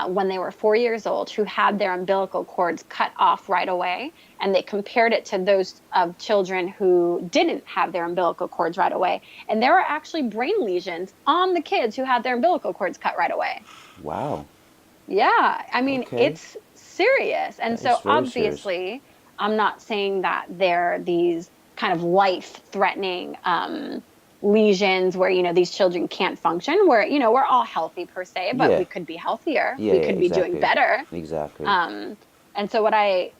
when they were 4 years old who had their umbilical cords cut off right away. And they compared it to those of children who didn't have their umbilical cords right away. And there were actually brain lesions on the kids who had their umbilical cords cut right away. Wow. Yeah. I mean, it's serious. And so obviously, serious. I'm not saying that they're these kind of life-threatening lesions where, these children can't function, where, we're all healthy per se, but we could be healthier. We could be doing better. Exactly. And so what I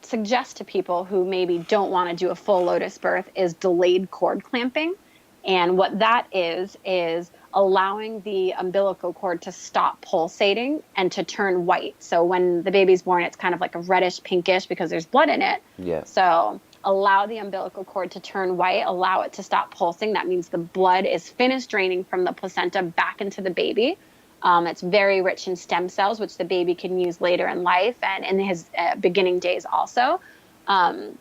suggest to people who maybe don't want to do a full Lotus birth is delayed cord clamping. And what that is allowing the umbilical cord to stop pulsating and to turn white. So when the baby's born, it's kind of like a reddish pinkish because there's blood in it. Yeah. So allow the umbilical cord to turn white, allow it to stop pulsing. That means the blood is finished draining from the placenta back into the baby. It's very rich in stem cells, which the baby can use later in life and in his beginning days also. And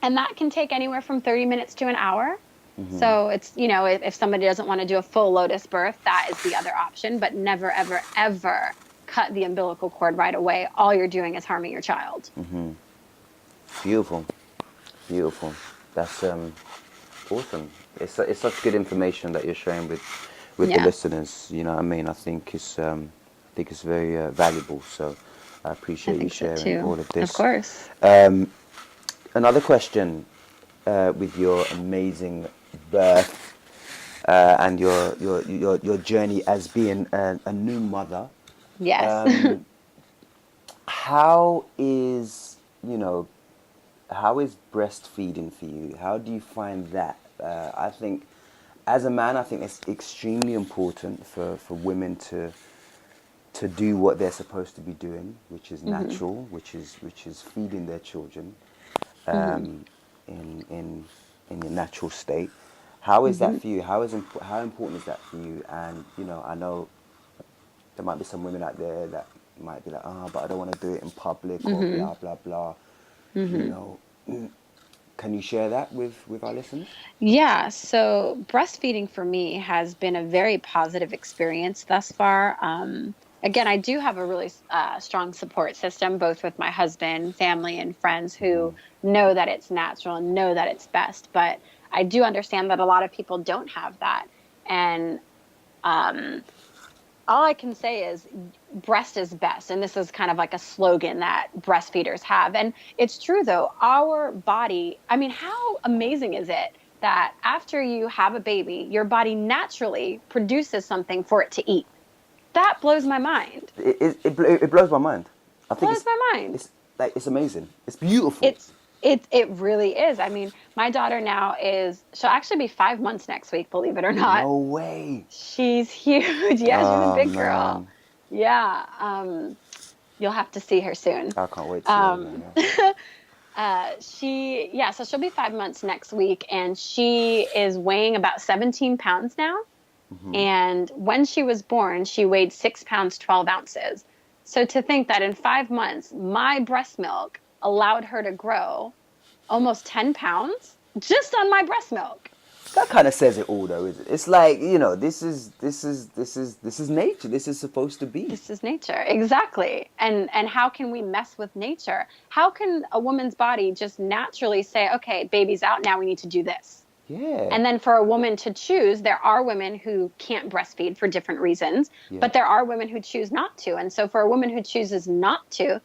that can take anywhere from 30 minutes to an hour. Mm-hmm. So it's, if somebody doesn't want to do a full Lotus birth, that is the other option. But never, ever, ever cut the umbilical cord right away. All you're doing is harming your child. Mm-hmm. Beautiful. That's awesome. It's such good information that you're sharing with the listeners. You know what I mean? I think it's very valuable. So I appreciate you sharing all of this. Of course. Another question with your amazing birth and your journey as being a new mother. Yes. How is breastfeeding for you? How do you find that? I think, as a man, I think it's extremely important for women to do what they're supposed to be doing, which is natural, which is feeding their children in your natural state. How is that for you? How important is that for you? And I know there might be some women out there that might be like, but I don't want to do it in public or blah blah blah. Can you share that with our listeners? Yeah, so breastfeeding for me has been a very positive experience thus far. Again, I do have a really strong support system, both with my husband, family, and friends who know that it's natural and know that it's best. But I do understand that a lot of people don't have that. And all I can say is breast is best. And this is kind of like a slogan that breastfeeders have. And it's true, though. Our body, I mean, how amazing is it that after you have a baby, your body naturally produces something for it to eat? That blows my mind. It blows my mind. I think blows my mind. It's amazing. It's beautiful. It really is. I mean, my daughter now she'll actually be 5 months next week, believe it or not. No way. She's huge. Yeah, she's a big girl. Yeah. You'll have to see her soon. I can't wait to see Um, her. Yeah. so she'll be 5 months next week, and she is weighing about 17 pounds now. Mm-hmm. And when she was born, she weighed 6 pounds, 12 ounces. So to think that in 5 months, my breast milk allowed her to grow almost 10 pounds just on my breast milk. That kind of says it all, though, isn't it? It's like, you know, this is nature. This is supposed to be. This is nature. Exactly. And how can we mess with nature? How can a woman's body just naturally say, okay, baby's out, now we need to do this? Yeah. And then for a woman to choose, there are women who can't breastfeed for different reasons, Yeah. but there are women who choose not to. And so for a woman who chooses not to,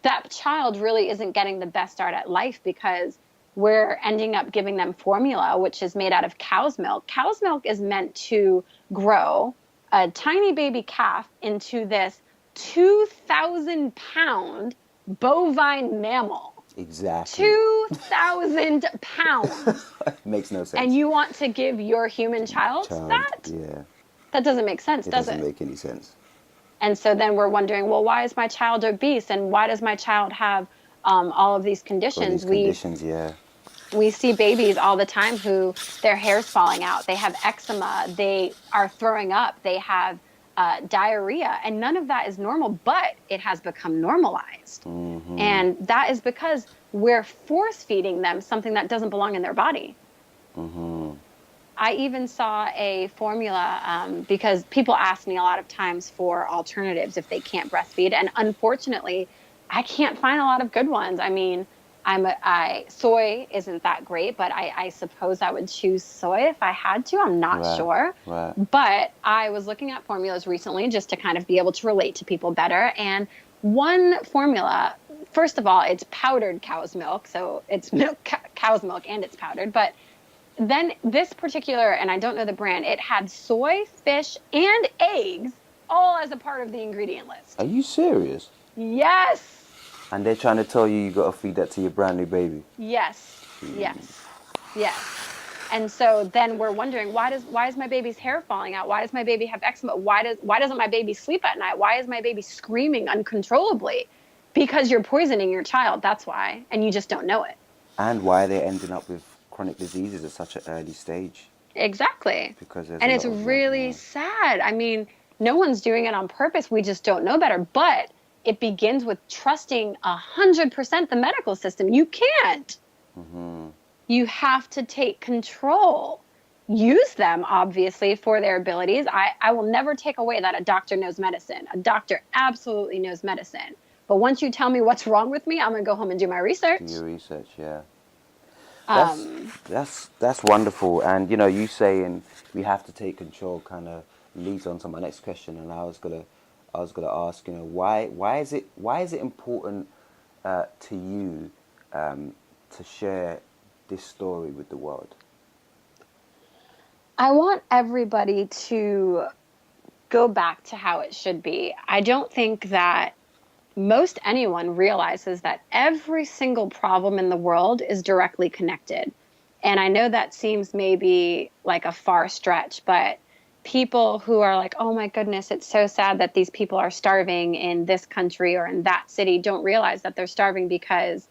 that child really isn't getting the best start at life, because we're ending up giving them formula, which is made out of cow's milk. Cow's milk is meant to grow a tiny baby calf into this 2,000-pound bovine mammal. Exactly. 2,000 pounds. Makes no sense. And you want to give your human child that? Yeah. That doesn't make sense, does it? Doesn't make any sense. And so then we're wondering, well, why is my child obese? And why does my child have all of these conditions? Yeah. We see babies all the time who their hair's falling out. They have eczema. They are throwing up. They have diarrhea. And none of that is normal, but it has become normalized. Mm-hmm. And that is because we're force feeding them something that doesn't belong in their body. Mm-hmm. I even saw a formula because people ask me a lot of times for alternatives if they can't breastfeed. And unfortunately, I can't find a lot of good ones. I mean, soy isn't that great, but I suppose I would choose soy if I had to. I'm not sure. Right. But I was looking at formulas recently just to kind of be able to relate to people better. And one formula, first of all, it's powdered cow's milk. So it's cow's milk and it's powdered. But then this particular, and I don't know the brand, it had soy, fish, and eggs all as a part of the ingredient list. Are you serious? Yes. And they're trying to tell you got to feed that to your brand new baby. Yes. And so then we're wondering, why is my baby's hair falling out? Why does my baby have eczema? Why doesn't my baby sleep at night? Why is my baby screaming uncontrollably? Because you're poisoning your child. That's why, and you just don't know it. And why they're ending up with chronic diseases at such an early stage. Exactly. Because and it's really sad. I mean, no one's doing it on purpose. We just don't know better. But it begins with trusting 100% the medical system. You can't. Mm-hmm. You have to take control. Use them, obviously, for their abilities. I will never take away that a doctor knows medicine. A doctor absolutely knows medicine. But once you tell me what's wrong with me, I'm going to go home and do my research. Do your research, yeah. That's wonderful. And, you know, you saying we have to take control kind of leads on to my next question. And I was gonna ask, you know, why is it important to you to share this story with the world? I want everybody to go back to how it should be. I don't think that most anyone realizes that every single problem in the world is directly connected. And I know that seems maybe like a far stretch, but people who are like, oh my goodness, it's so sad that these people are starving in this country or in that city, don't realize that they're starving because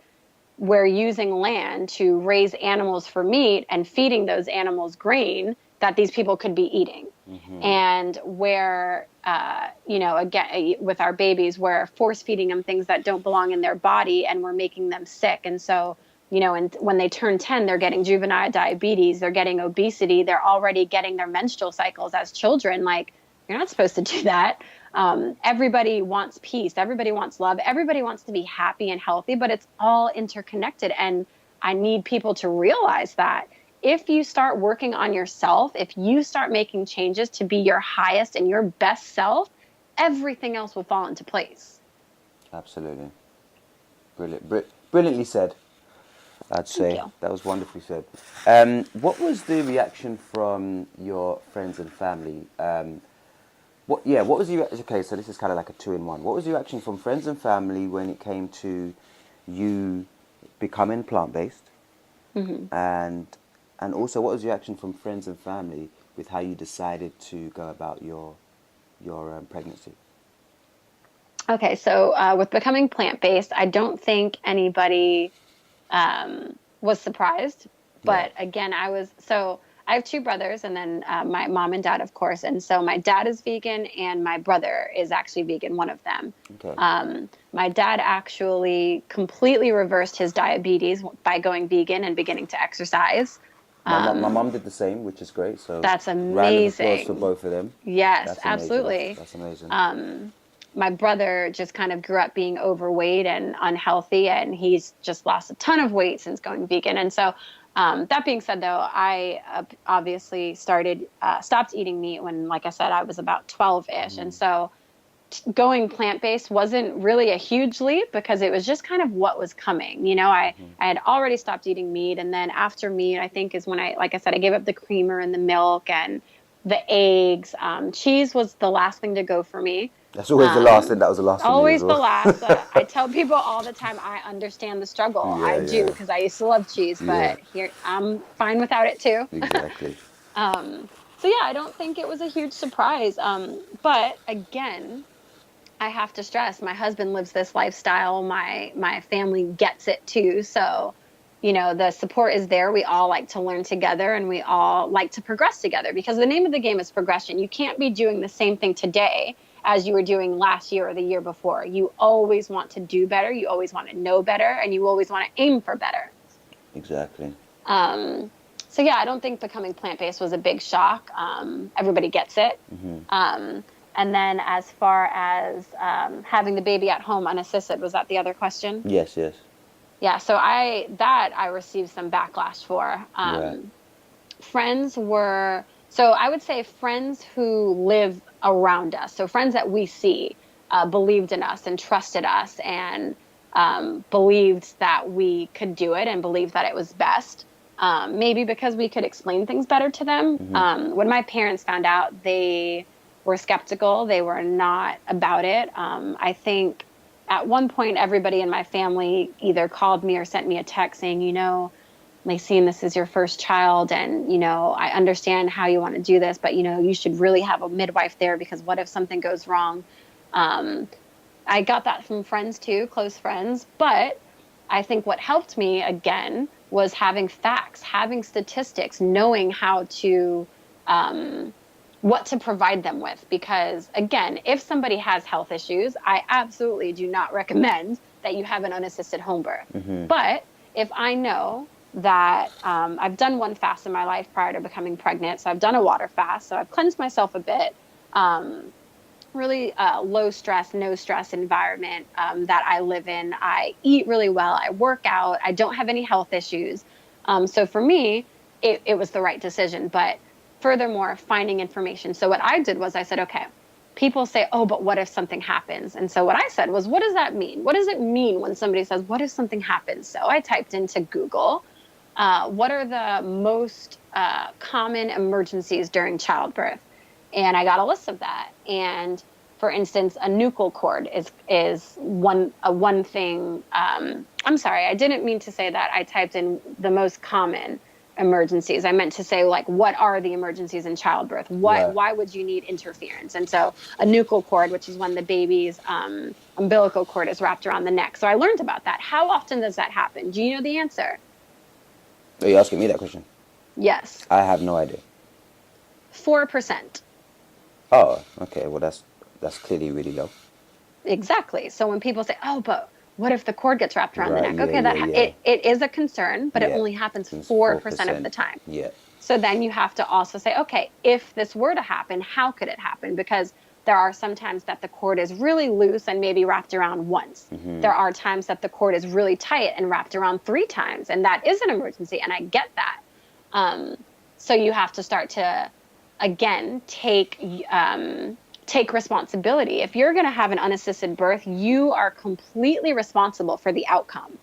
we're using land to raise animals for meat and feeding those animals grain that these people could be eating. Mm-hmm. And where, again, with our babies, we're force feeding them things that don't belong in their body and we're making them sick. And so, you know, and when they turn 10, they're getting juvenile diabetes, they're getting obesity, they're already getting their menstrual cycles as children. Like, you're not supposed to do that. Everybody wants peace. Everybody wants love. Everybody wants to be happy and healthy, but it's all interconnected. And I need people to realize that if you start working on yourself, if you start making changes to be your highest and your best self, everything else will fall into place. Absolutely. Brilliantly said, I'd say. Thank you. That was wonderfully said. What was the reaction from your friends and family? What was your... Okay, so this is kind of like a two-in-one. What was your reaction from friends and family when it came to you becoming plant-based? Mm-hmm. And also, what was your reaction from friends and family with how you decided to go about your pregnancy? Okay, so with becoming plant-based, I don't think anybody was surprised. Yeah. But again, I have two brothers and then my mom and dad, of course. And so my dad is vegan and my brother is actually vegan, one of them. Okay. My dad actually completely reversed his diabetes by going vegan and beginning to exercise. My Um, mom did the same, which is great. So that's round of applause for amazing. both of them. Yes, That's amazing. absolutely. That's amazing. My brother just kind of grew up being overweight and unhealthy, and he's just lost a ton of weight since going vegan. And so, that being said, though, I obviously stopped eating meat when, like I said, I was about 12-ish. And so, going plant based wasn't really a huge leap because it was just kind of what was coming. I had already stopped eating meat. And then after meat, I think is when like I said, I gave up the creamer and the milk and the eggs. Cheese was the last thing to go for me. That's always the last thing. That was the last for me as Always the well. last. I tell people all the time, I understand the struggle. Yeah, I do yeah, because I used to love cheese, yeah. but here I'm fine without it too. Exactly. So yeah, I don't think it was a huge surprise. But again, I have to stress my husband lives this lifestyle. My family gets it too. So, the support is there. We all like to learn together and we all like to progress together because the name of the game is progression. You can't be doing the same thing today as you were doing last year or the year before. You always want to do better. You always want to know better and you always want to aim for better. Exactly. So yeah, I don't think becoming plant-based was a big shock. Everybody gets it. And then as far as having the baby at home unassisted, was that the other question? Yes, yes. Yeah, so I received some backlash for. Right. So I would say friends who live around us, so friends that we see, believed in us and trusted us and believed that we could do it and believed that it was best. Maybe because we could explain things better to them. When my parents found out, they were skeptical. They were not about it. I think at one point, everybody in my family either called me or sent me a text saying, Laceinne, this is your first child. And, I understand how you want to do this, but, you should really have a midwife there because what if something goes wrong? I got that from friends too, close friends. But I think what helped me again was having facts, having statistics, knowing how to, what to provide them with. Because again, if somebody has health issues, I absolutely do not recommend that you have an unassisted home birth. But if I know that I've done one fast in my life prior to becoming pregnant, so I've done a water fast, so I've cleansed myself a bit, really low stress, no stress environment that I live in. I eat really well. I work out. I don't have any health issues. So for me, it was the right decision. But furthermore, finding information. So what I did was I said, okay, people say, oh, but what if something happens? And so what I said was, what does that mean? What does it mean when somebody says, what if something happens? So I typed into Google, what are the most common emergencies during childbirth? And I got a list of that. And for instance, a nuchal cord is one thing. I'm sorry, I didn't mean to say that. I typed in the most common emergencies. I meant to say, like, what are the emergencies in childbirth? Why would you need interference? And so a nuchal cord, which is when the baby's umbilical cord is wrapped around the neck. So I learned about that. How often does that happen? Do you know the answer? Are you asking me that question? Yes. I have no idea. 4%. Oh, okay. Well, that's clearly really low. Exactly. So when people say, oh, but what if the cord gets wrapped around the neck? Yeah, Okay, it is a concern, but it only happens 4% of the time. Yeah. So then you have to also say, okay, if this were to happen, how could it happen? Because there are some times that the cord is really loose and maybe wrapped around once. There are times that the cord is really tight and wrapped around 3 times, and that is an emergency, and I get that. So you have to start to, again, take responsibility. If you're going to have an unassisted birth, you are completely responsible for the outcome.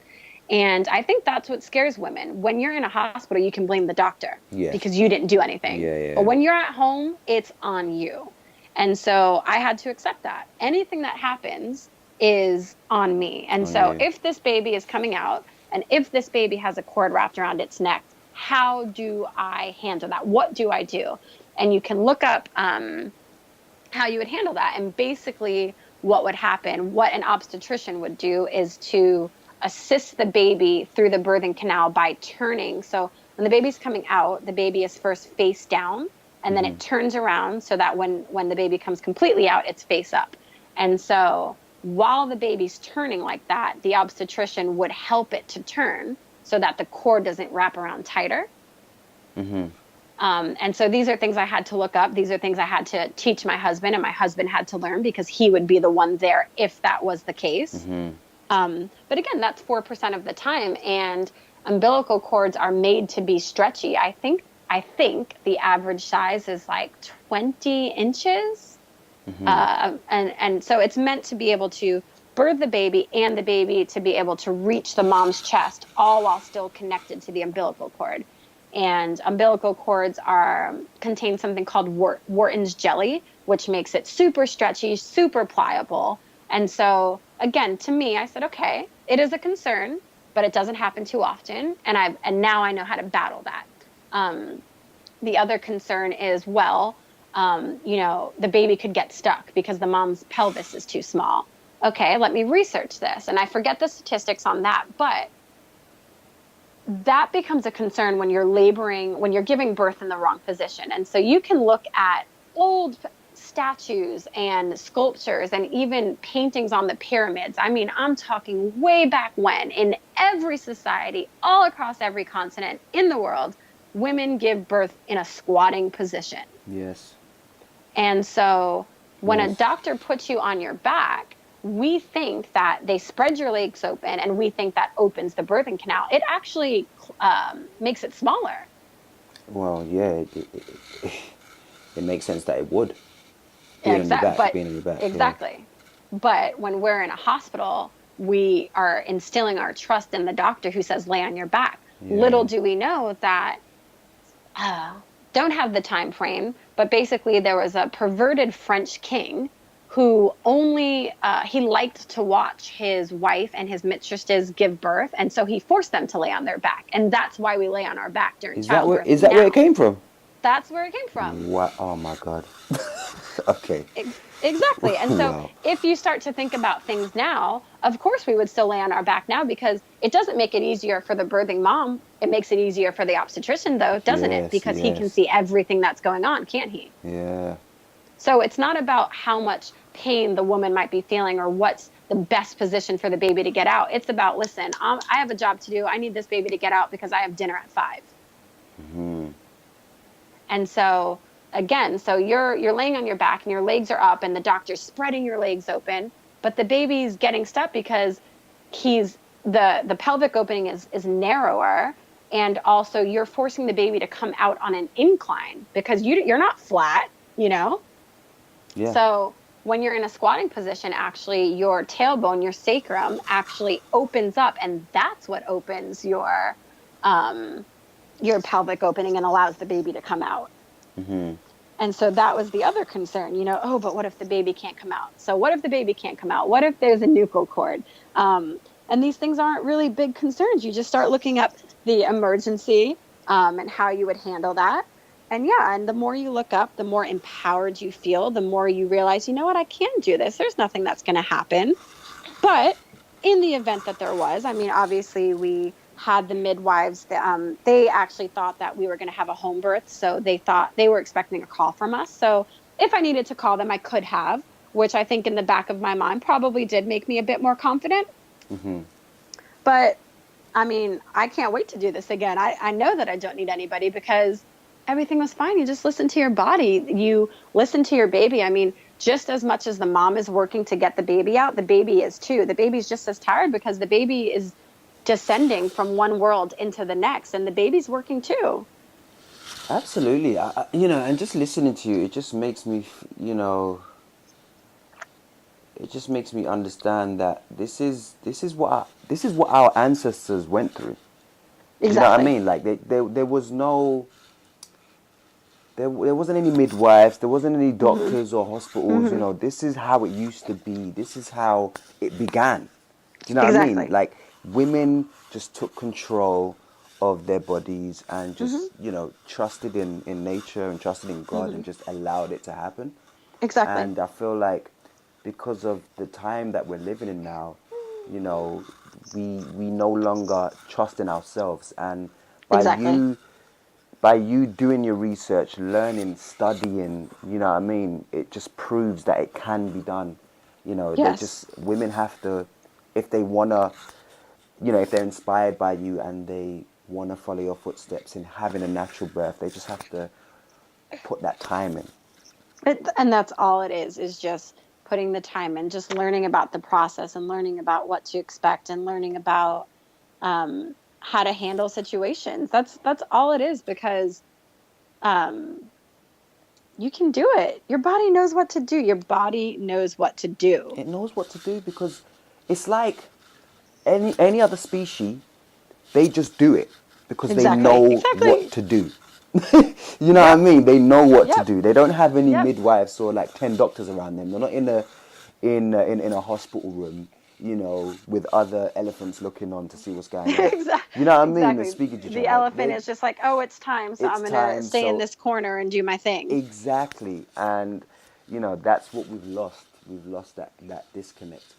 And I think that's what scares women. When you're in a hospital, you can blame the doctor because you didn't do anything. But when you're at home, it's on you. And so I had to accept that. Anything that happens is on me. And so if this baby is coming out and if this baby has a cord wrapped around its neck, how do I handle that? What do I do? And you can look up how you would handle that. And basically what would happen, what an obstetrician would do is to assist the baby through the birthing canal by turning. So when the baby's coming out, the baby is first face down, and then it turns around so that when the baby comes completely out, it's face up. And so while the baby's turning like that, the obstetrician would help it to turn so that the cord doesn't wrap around tighter. And so these are things I had to look up. These are things I had to teach my husband, and my husband had to learn because he would be the one there if that was the case. But again, that's 4% of the time. And umbilical cords are made to be stretchy. I think the average size is like 20 inches. And so it's meant to be able to birth the baby and the baby to be able to reach the mom's chest, all while still connected to the umbilical cord. And umbilical cords contain something called Wharton's jelly, which makes it super stretchy, super pliable. And so, again, to me, I said, okay, it is a concern, but it doesn't happen too often. And now I know how to battle that. The other concern is, the baby could get stuck because the mom's pelvis is too small. Okay, let me research this. And I forget the statistics on that, but that becomes a concern when you're laboring, when you're giving birth in the wrong position. And so you can look at old statues and sculptures and even paintings on the pyramids. I mean, I'm talking way back when, in every society, all across every continent in the world, women give birth in a squatting position. Yes. And so when a doctor puts you on your back, we think that they spread your legs open and we think that opens the birthing canal. It actually makes it smaller. Well, yeah, it makes sense that it would. Being on your back. Exactly. Yeah. But when we're in a hospital, we are instilling our trust in the doctor who says, lay on your back. Yeah. Little do we know that, don't have the time frame, but basically there was a perverted French king who he liked to watch his wife and his mistresses give birth, and so he forced them to lay on their back, and that's why we lay on our back during childbirth. Is that where it came from? That's where it came from. What? Oh my God. Okay. Exactly. And so if you start to think about things now, of course we would still lay on our back now, because it doesn't make it easier for the birthing mom. It makes it easier for the obstetrician, though, doesn't it? Because he can see everything that's going on, can't he? Yeah. So it's not about how much pain the woman might be feeling or what's the best position for the baby to get out. It's about, listen, I have a job to do. I need this baby to get out because I have dinner at 5. And so, again, so you're laying on your back and your legs are up and the doctor's spreading your legs open, but the baby's getting stuck because the pelvic opening is narrower, and also you're forcing the baby to come out on an incline because you're not flat, Yeah. So when you're in a squatting position, actually your tailbone, your sacrum actually opens up, and that's what opens your pelvic opening and allows the baby to come out. And so that was the other concern, but what if the baby can't come out? So what if the baby can't come out? What if there's a nuchal cord? And these things aren't really big concerns. You just start looking up the emergency and how you would handle that. And the more you look up, the more empowered you feel, the more you realize, you know what, I can do this. There's nothing that's going to happen. But in the event that there was, obviously we had the midwives, they actually thought that we were going to have a home birth. So they thought they were expecting a call from us. So if I needed to call them, I could have, which I think in the back of my mind probably did make me a bit more confident. But I can't wait to do this again. I know that I don't need anybody because everything was fine. You just listen to your body. You listen to your baby. Just as much as the mom is working to get the baby out, the baby is too. The baby's just as tired because the baby is descending from one world into the next, and the baby's working too. Absolutely. And just listening to you, it just makes me, it just makes me understand that this is what our ancestors went through. Exactly. You know what I mean? Like there was no. There wasn't any midwives, there wasn't any doctors or hospitals, this is how it used to be. This is how it began. Do you know what I mean? Like, women just took control of their bodies and just, trusted in nature and trusted in God and just allowed it to happen. Exactly. And I feel like because of the time that we're living in now, you know, we no longer trust in ourselves. And by Exactly. you doing your research, learning, studying, you know what I mean, it just proves that it can be done. You know, Yes. women have to, if they wanna, you know, if they're inspired by you and they wanna follow your footsteps in having a natural birth, they just have to put that time in. And that's all it is just putting the time in, just learning about the process and learning about what to expect and learning about how to handle situations. That's all it is, because um, you can do it. Your body knows what to do. Your body knows what to do. It knows what to do because it's like any other species, they just do it because they Exactly. know what Exactly. to do. You know what I Yep. mean? They know what to Yep. do. They don't have any Yep. midwives or like 10 doctors around them. They're not in a hospital room, you know, with other elephants looking on to see what's going on. You know what I mean? They're Exactly. speaking to each The other. elephant is just like, oh, it's time, so It's I'm gonna time. stay in So this corner and do my thing. exactly, and you know that's what we've lost. We've lost that disconnect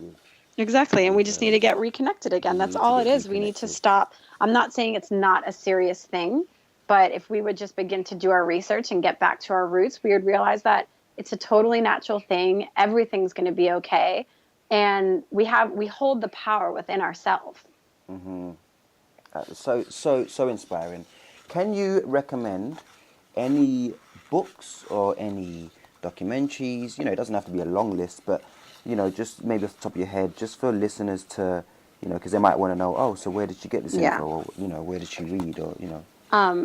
Exactly. And we with just need to get reconnected again. we That's need to all it get is. We need to reconnected. stop. I'm not saying it's not a serious thing, but if we would just begin to do our research and get back to our roots, we would realize that it's a totally natural thing. Everything's going to be okay. And we hold the power within ourselves. So inspiring. Can you recommend any books or any documentaries? You know, it doesn't have to be a long list, but you know, just maybe off the top of your head, just for listeners to, you know, because they might want to know, oh, so where did she get this Yeah. info, or you know, where did she read, or you know.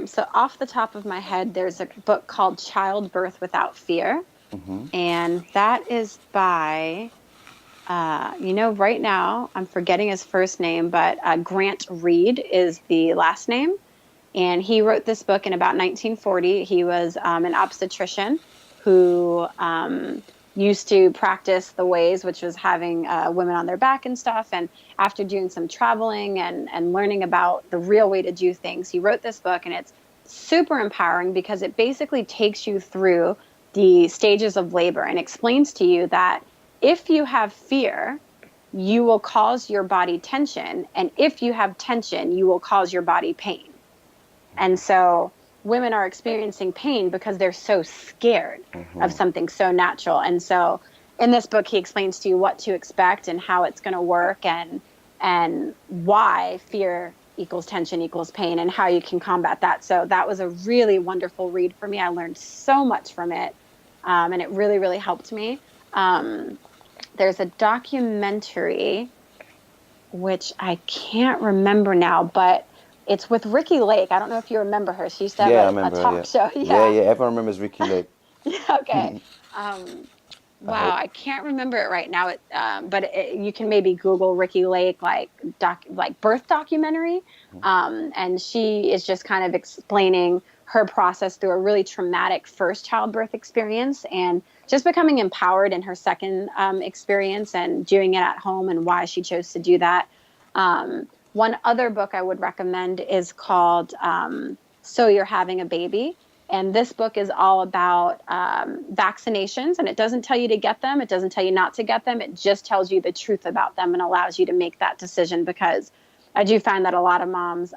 So off the top of my head, there's a book called Childbirth Without Fear. And that is by right now I'm forgetting his first name, but Grant Reed is the last name. And he wrote this book in about 1940. He was an obstetrician who used to practice the ways, which was having women on their back and stuff. And after doing some traveling and learning about the real way to do things, he wrote this book. And it's super empowering because it basically takes you through the stages of labor and explains to you that if you have fear, you will cause your body tension. And if you have tension, you will cause your body pain. And so women are experiencing pain because they're so scared of something so natural. And so in this book, he explains to you what to expect and how it's going to work, and why fear equals tension equals pain and how you can combat that. So that was a really wonderful read for me. I learned so much from it. And it really, really helped me. There's a documentary which I can't remember now, but it's with Ricky Lake. I don't know if you remember her. She used to have Yeah, I a remember her. talk Yeah, show. yeah, Yeah. yeah. Everyone remembers Ricky Lake. Yeah. Okay. Um, I wow, hope. I can't remember it right now. You can maybe Google Ricky Lake like birth documentary, and she is just kind of explaining her process through a really traumatic first childbirth experience and just becoming empowered in her second experience and doing it at home and why she chose to do that. One other book I would recommend is called So You're Having a Baby. And this book is all about vaccinations, and it doesn't tell you to get them. It doesn't tell you not to get them. It just tells you the truth about them and allows you to make that decision, because I do find that a lot of moms,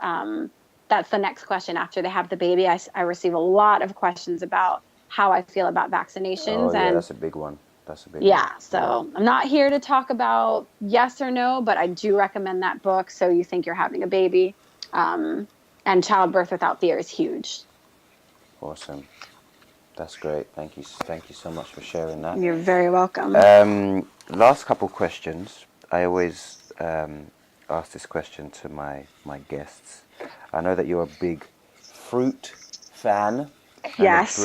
that's the next question after they have the baby. I receive a lot of questions about how I feel about Oh vaccinations. yeah, And that's a big one. That's a big one. yeah, Yeah. so I'm not here to talk about yes or no, but I do recommend that book. So You Think You're Having a Baby. Um, and Childbirth Without Fear is huge. Awesome. That's great. Thank you. Thank you so much for sharing that. You're very welcome. Last couple questions. I always ask this question to my guests. I know that you're a big fruit fan and a Yes.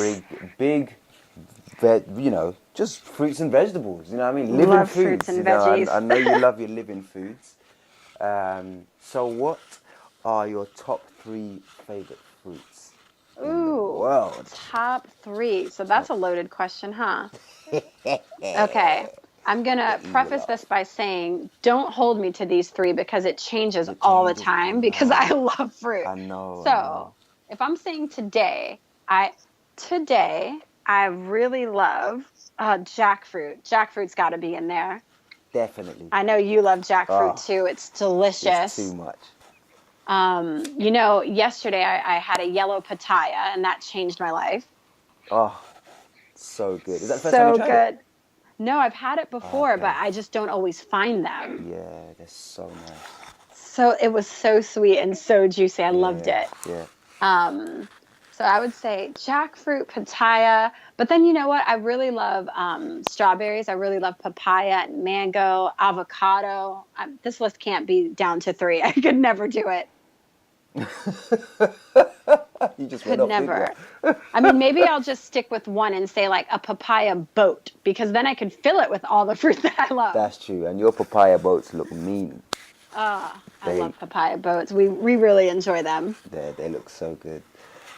you know, just fruits and vegetables. You know what I mean? Living Love fruits foods. You and know, veggies. I know you love your living foods. So what are your top 3 favorite fruits in the Ooh, world? top 3. So that's Top. a loaded question, huh? Okay. I'm going to The evil preface this laugh. by saying don't hold me to these 3 because it changes It all the changes. I time because I know. love fruit. I know. I know. So if I'm saying today, I today I really love jackfruit. Jackfruit's got to be in there. Definitely. I know you love jackfruit Oh, too. It's it's too delicious. much. Yesterday I had a yellow pitaya, and that changed my life. Oh, so good. Is that the first time you So tried it? good. No, I've had it before, but Okay. I just don't always find them. Yeah, they're so nice. So it was so sweet and so juicy. I loved Yeah, it. yeah. Um, so I would say jackfruit, pitaya, but then you know what? I really love strawberries. I really love papaya and mango, avocado. This list can't be down to 3. I could never do it. You just went Could off, didn't you? never. I mean, maybe I'll just stick with one and say like a papaya boat, because then I can fill it with all the fruit that I love. That's true. And your papaya boats look mean. I They love papaya boats. We really enjoy them. they look so good.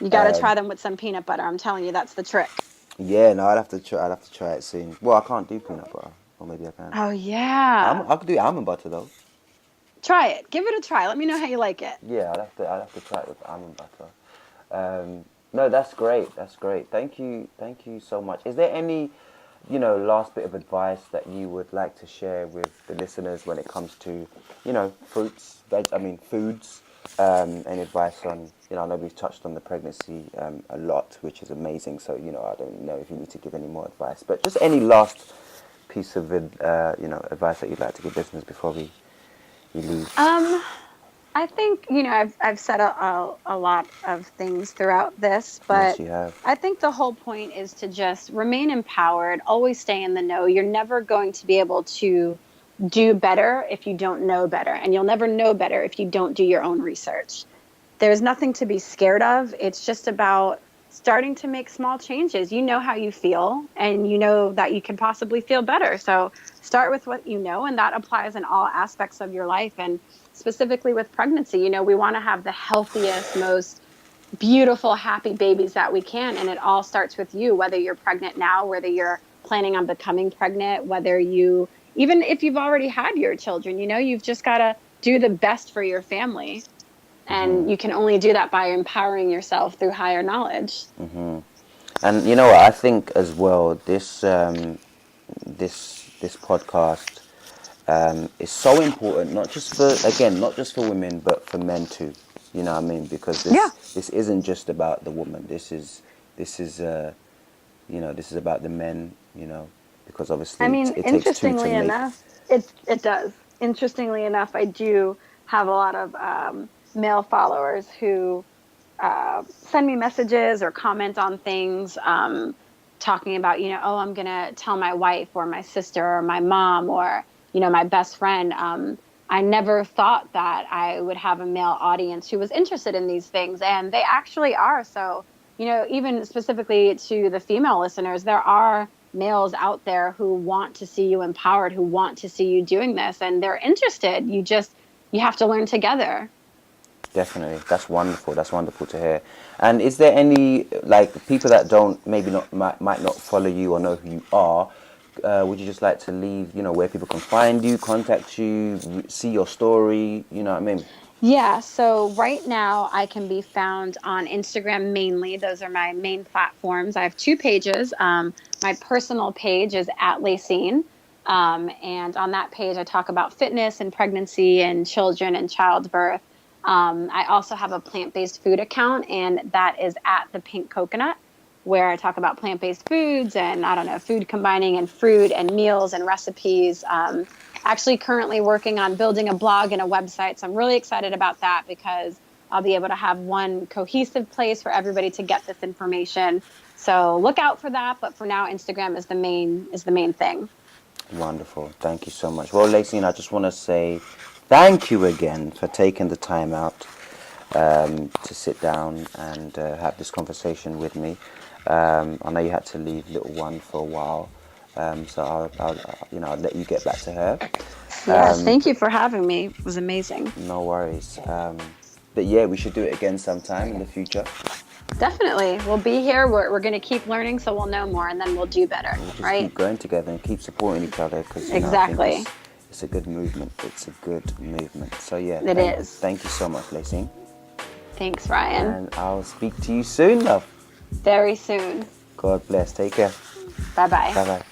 You got to try them with some peanut butter. I'm telling you, that's the trick. Yeah, no, I'd have to try. I'd have to try it soon. Well, I can't do peanut butter, or maybe I can. Oh yeah. I could do almond butter though. Try it. Give it a try. Let me know how you like it. Yeah, I'd have to try it with almond butter. No, that's great. That's great. Thank you so much. Is there any, last bit of advice that you would like to share with the listeners when it comes to, fruits, foods, any advice on, I know we've touched on the pregnancy a lot, which is amazing. So, I don't know if you need to give any more advice, but just any last piece of, advice that you'd like to give listeners before we leave. I think, I've said a lot of things throughout this, Yes, but you have. I think the whole point is to just remain empowered, always stay in the know. You're never going to be able to do better if you don't know better, and you'll never know better if you don't do your own research. There's nothing to be scared of. It's just about starting to make small changes. You know how you feel, and you know that you can possibly feel better. So start with what you know, and that applies in all aspects of your life. And specifically with pregnancy, we want to have the healthiest, most beautiful, happy babies that we can. And it all starts with you, whether you're pregnant now, whether you're planning on becoming pregnant, even if you've already had your children, you've just got to do the best for your family. And you can only do that by empowering yourself through higher knowledge. And you know what? I think as well, this podcast is so important, not just for women, but for men too. You know what I mean? Because Yeah. this isn't just about the woman. This is about the men. Because obviously I mean, it takes two to interestingly make. enough, it does. Interestingly enough, I do have a lot of male followers who send me messages or comment on things, talking about, oh, I'm going to tell my wife or my sister or my mom or, my best friend. I never thought that I would have a male audience who was interested in these things, and they actually are. So, even specifically to the female listeners, there are males out there who want to see you empowered, who want to see you doing this, and they're interested. You have to learn together. Definitely, that's wonderful. That's wonderful to hear. And is there any people that don't might not follow you or know who you are? Would you just like to leave, where people can find you, contact you, see your story? You know what I mean? Yeah, so right now I can be found on Instagram mainly. Those are my main platforms. I have 2 pages. My personal page is at Laceinne. And on that page, I talk about fitness and pregnancy and children and childbirth. I also have a plant-based food account, and that is at the Pink Coconut, where I talk about plant-based foods and, I don't know, food combining and fruit and meals and recipes. Actually currently working on building a blog and a website. So I'm really excited about that, because I'll be able to have one cohesive place for everybody to get this information. So look out for that. But for now, Instagram is the main thing. Wonderful. Thank you so much. Well, Laceinne, I just want to say thank you again for taking the time out to sit down and have this conversation with me. I know you had to leave little one for a while, so I'll let you get back to her. Yes, thank you for having me. It was amazing. No worries. But yeah, we should do it again sometime in the future. Definitely. We'll be here. We're going to keep learning, so we'll know more, and then we'll do better, We'll just right? keep going together and keep supporting each other, because Exactly. I think it's a good movement. It's a good movement. So yeah, It is. Thank you so much, Laceinne. Thanks, Ryan. And I'll speak to you soon, love. Very soon. God bless. Take care. Bye bye. Bye bye.